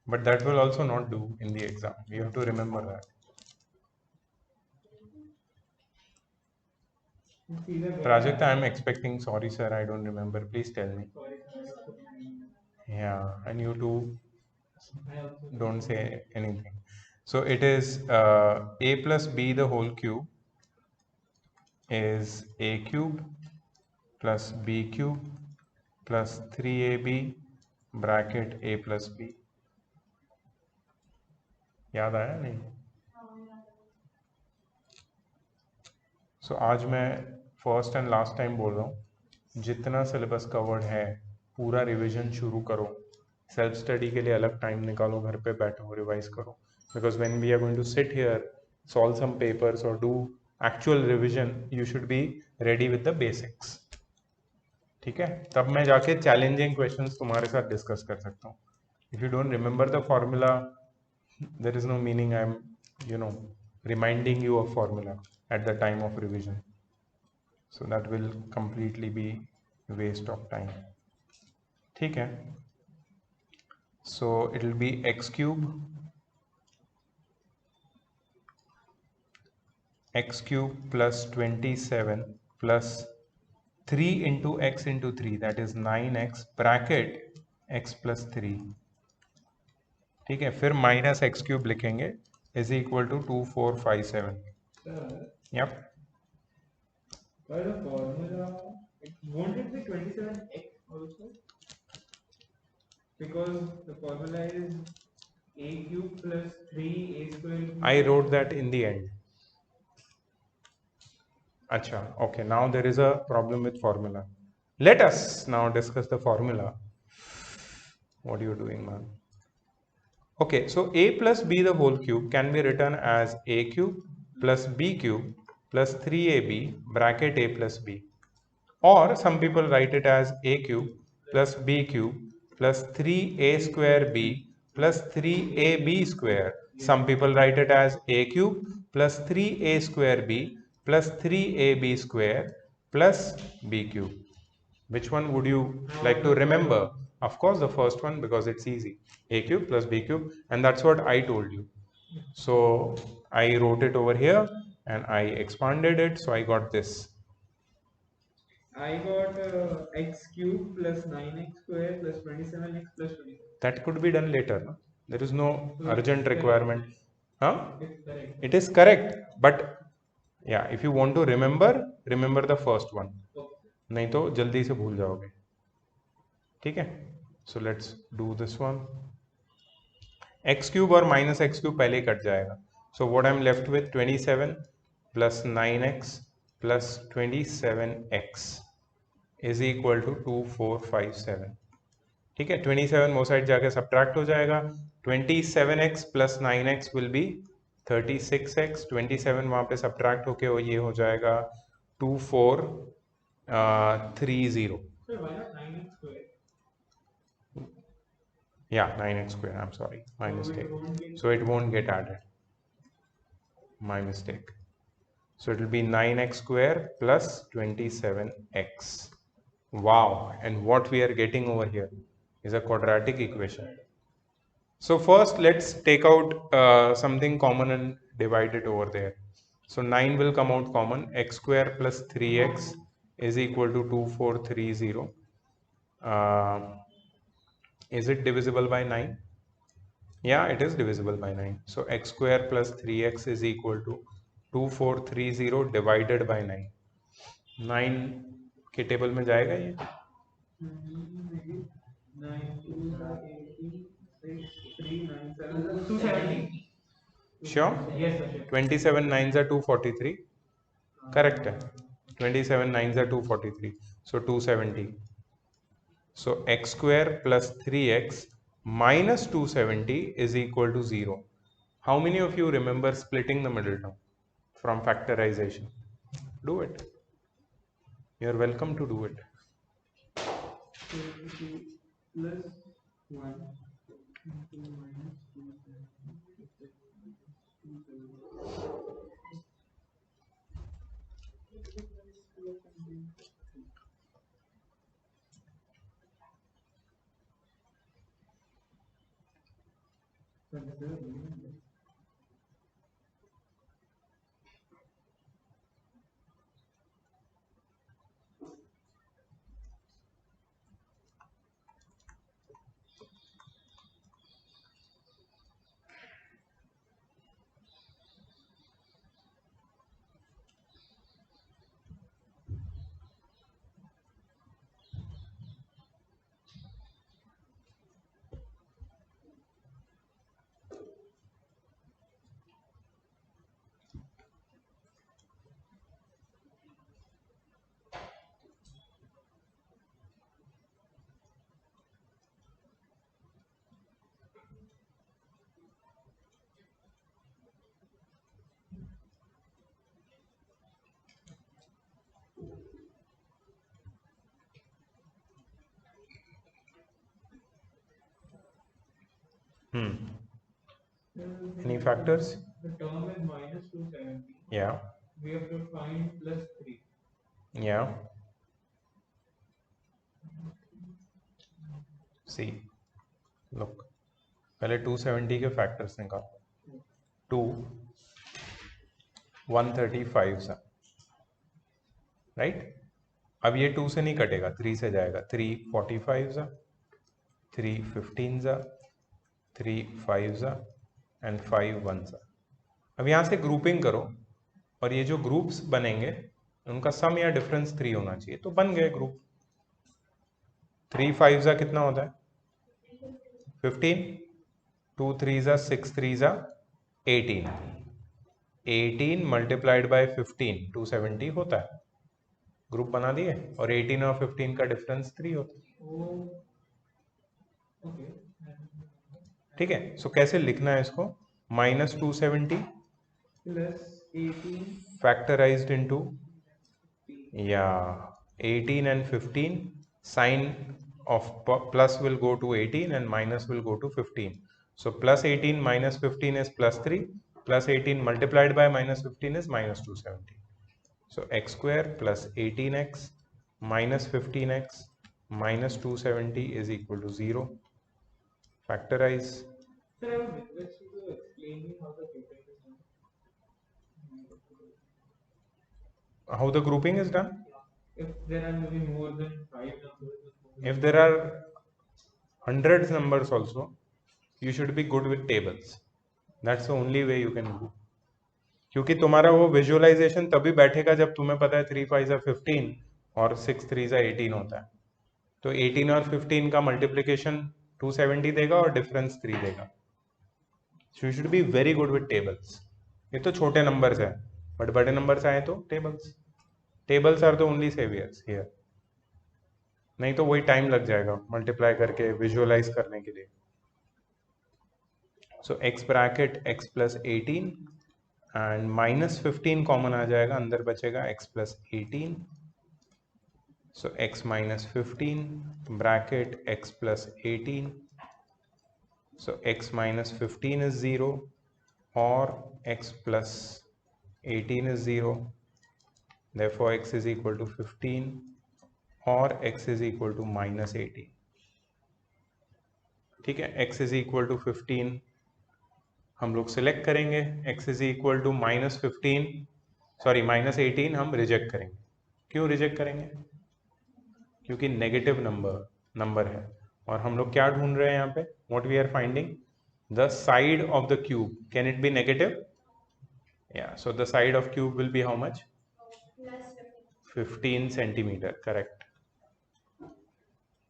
But that will also not do in the exam. You have to remember that. Prajakta, I am expecting. Sorry, sir, I don't remember. Please tell me. Sorry, sir. Yeah, and you too. I also Don't say anything. So it is a plus b the whole cube is a cube plus b cube plus 3ab bracket a plus b. याद आया नहीं? So आज मैं first and last time बोल रहा हूँ, जितना syllabus covered है पूरा रिवीजन शुरू करो. सेल्फ स्टडी के लिए अलग टाइम निकालो, घर पे बैठो, रिवाइज करो. Because when we are going to sit here, solve some papers और do actual revision, you should be ready with the basics. ठीक है, तब मैं जाके चैलेंजिंग क्वेश्चंस तुम्हारे साथ डिस्कस कर सकता हूँ. If you don't remember the formula, there is no meaning I'm reminding you of formula at the time of revision. So that will completely be waste of time. ठीक है. So it will be x cube plus 27 plus 3 into x into 3, that is 9x bracket x plus 3. ठीक है, फिर minus x cube लिखेंगे is equal to 2457. Yep. By the formula, won't it be 27x also? Because the formula is a cube plus 3a square. I wrote that in the end. Acha, okay, now there is a problem with formula. Let us now discuss the formula. What are you doing, man? Okay, so a plus b the whole cube can be written as a cube plus b cube plus 3ab bracket a plus b. Or some people write it as a cube plus b cube plus 3a square b plus 3ab square. Some people write it as a cube plus 3a square b plus 3ab square plus b cube. Which one would you like to remember? Of course, the first one, because it's easy. A cube plus b cube, and that's what I told you. So I wrote it over here and I expanded it, so I got this. I got x cube plus 9x square plus 27x plus 27. That could be done later. No? There is no So urgent it's correct. requirement. Huh? It's correct. It is correct, but yeah, if you want to remember, remember the first one. Okay. नहीं तो जल्दी से भूल जाओगे. ठीक है? So let's do this one. X cube और minus x cube पहले ही कट जाएगा. So what I'm left with 27 plus 9x plus 27x is equal to 2457. ठीक है, 27 वो साइड जाके सब्ट्रैक्ट हो जाएगा. 27x plus 9x will be 36x. 27 वहाँ पे सब्ट्रैक्ट होके ये हो जाएगा 2430. So why not 9x square? Yeah, 9x square. I'm sorry, my So mistake. it won't get- So it won't get added. My mistake. So it will be 9x square plus 27x. Wow, and what we are getting over here is a quadratic equation. So first let's take out something common and divide it over there. So 9 will come out common. X square plus 3x is equal to 2430. Is it divisible by 9? Yeah, it is divisible by 9. So x square plus 3x is equal to 2430 divided by 9. 9 के table में जाएगा ये? 9 2 18 6 3 9 7 270. Sure? Yes, sir. Sure. 27 9s are 243. Correct है. 27 9s are 243. So 270. So x square plus 3x minus 270 is equal to 0. How many of you remember splitting the middle term from factorization? Do it. You are welcome to do it. 22 plus 1 into minus 270. Any factors? The term is minus 270. Yeah. We have to find plus 3. Yeah. See. Look. पहले 270 के factors निकालो. 2 135 सा. Right? अब ये 2 से नहीं कटेगा, 3 से जाएगा. 3 45 सा, 3 15 सा, 3 5 सा एंड 5 1 सा. अब यहाँ से ग्रुपिंग करो और ये जो ग्रुप्स बनेंगे उनका सम या डिफरेंस 3 होना चाहिए, तो बन गए ग्रुप. 3 5 सा कितना होता है? 15. 2 3 सा 6 3 सा 18. 18 मल्टीप्लाइड बाय 15 270 होता है. ग्रुप बना दिए. और 18 और 15 का डिफरेंस 3 होता है. Okay. ठीक है. सो कैसे लिखना है इसको? Minus 270 Plus 18. factorized into, yeah, 18 and 15. Sign of plus will go to 18 and minus will go to 15. So plus 18 minus 15 is plus 3. Plus 18 multiplied by minus 15 is minus 270. So x square plus 18x minus 15x minus 270 is equal to 0. Factorize. Sir, I would request you to explain me how the grouping is done. How the grouping is done? If there are maybe more than 5 numbers. If there are hundreds numbers also, you should be good with tables. That's the only way you can do. क्योंकि तुम्हारा वो visualisation तभी बैठेगा जब तुम्हें पता है 3 5 15 और 6 3 18 होता है. तो 18 और 15 का मल्टीप्लिकेशन 270 देगा और डिफरेंस 3 देगा. So you should be very good with tables. ये तो छोटे नंबर्स है, बट बड़े नंबर्स आए तो tables. Tables are the only saviours here. नहीं तो वही टाइम लग जाएगा मल्टीप्लाई करके विजुअलाइज करने के लिए. सो x bracket x plus 18 and minus 15 common आ जाएगा, अंदर बचेगा x plus 18. So x minus 15 bracket x plus 18. So x minus 15 is 0 और x plus 18 is 0. Therefore x is equal to 15 और x is equal to minus 18. ठीक है, x is equal to 15 हम लोग सिलेक्ट करेंगे, x is equal to minus 15 sorry minus 18 हम reject करेंगे. क्यों रिजेक्ट करेंगे? क्योंकि नेगेटिव नंबर है. और हम लोग क्या ढूंढ रहे हैं यहाँ पे? What we are finding? The side of the cube. Can it be negative? Yeah, so the side of cube will be how much? Plus 15 centimeter, correct.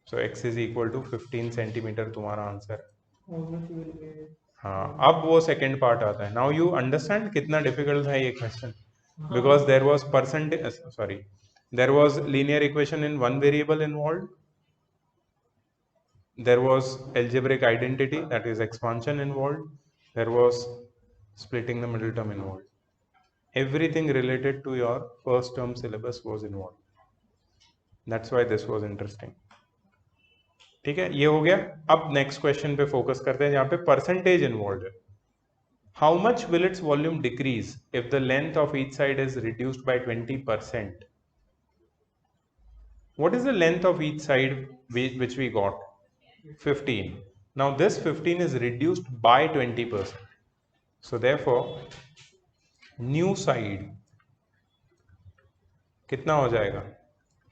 So x is equal to 15 centimeter तुम्हारा answer. How much will be? हाँ, अब वो second part आता है. Now you understand कितना difficult है ये question, because there was percentage sorry there was linear equation in one variable involve. There was algebraic identity, that is expansion involved. There was splitting the middle term involved. Everything related to your first term syllabus was involved. That's why this was interesting. ठीक है, ये हो गया. अब next question पे focus करते हैं जहाँ पे परसेंटेज इन्वॉल्व है. How much will its volume decrease if the length of each side is reduced by 20%? What is the length of each side which we got? 15. Now this 15 is reduced by 20%. So therefore new side कितना हो जाएगा?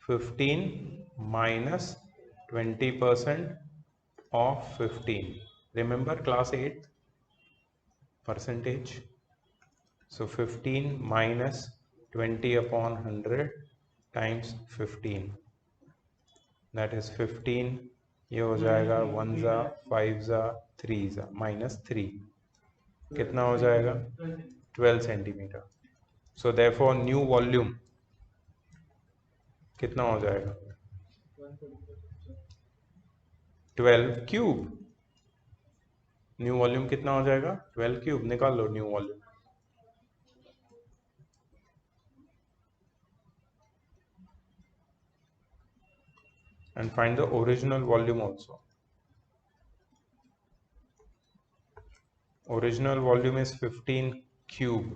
15 minus 20% of 15. Remember class 8 percentage. So 15 minus 20 upon 100 times 15. That is 15. ये हो जाएगा 1 जा 5 जा 3 जा minus 3. कितना हो जाएगा? 12 centimetre. So therefore new volume कितना हो जाएगा? 12 क्यूब. न्यू वॉल्यूम कितना हो जाएगा? 12 क्यूब. निकाल लो new volume. And find the original volume also. Original volume is 15 cube.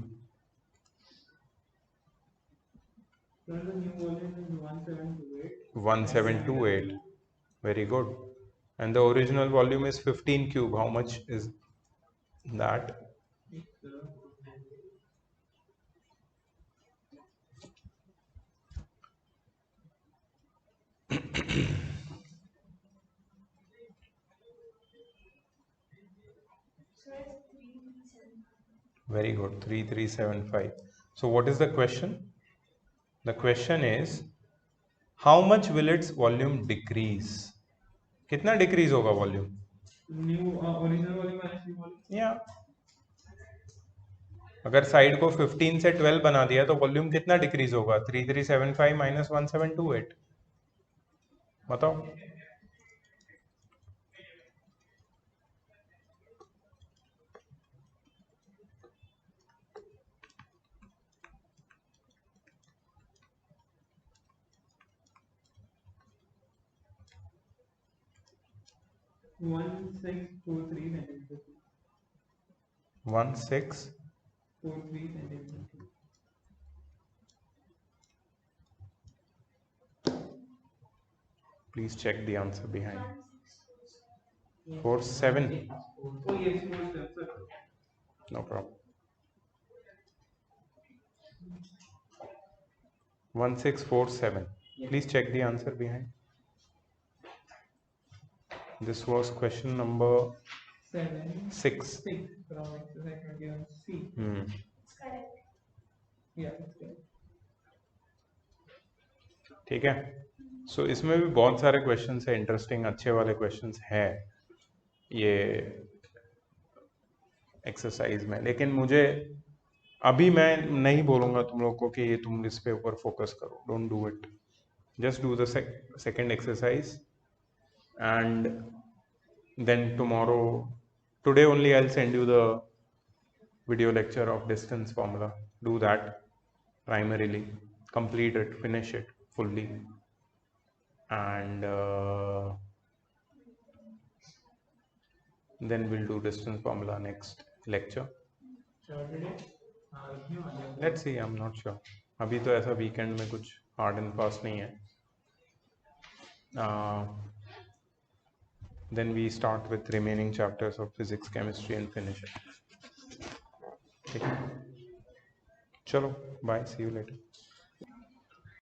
So the new volume is 1728. 1728. Very good. And the original volume is 15 cube. How much is that? Very good. 3375. So what is the question? The question is how much will its volume decrease? कितना decrease होगा volume? New original volume minus new volume. Yeah. अगर side को 15 से 12 बना दिया तो volume कितना decrease होगा? 3375 माइनस 1728. बताओ. One six four three centimeters. 1643 centimeters. Please check the answer behind. 47. Oh yes, 47. No problem. 1647. Please check the answer behind. This was question number 6. 6 from exercise 21C. It's correct. Yeah, it's correct. ठीक है. सो इसमें भी बहुत सारे questions है, interesting अच्छे वाले questions है ये एक्सरसाइज में, लेकिन मुझे अभी मैं नहीं बोलूँगा तुम लोग को कि ये तुम इस पे ऊपर फोकस करो. Don't do it. Just do the second exercise and then today only I'll send you the video lecture of distance formula. Do that primarily, complete it, finish it fully, and then we'll do distance formula next lecture. Saturday? Let's see, I'm not sure. अभी तो ऐसा weekend में कुछ hard and fast नहीं है. Then we start with remaining chapters of physics, chemistry and finish it. Okay. Chalo, bye, see you later.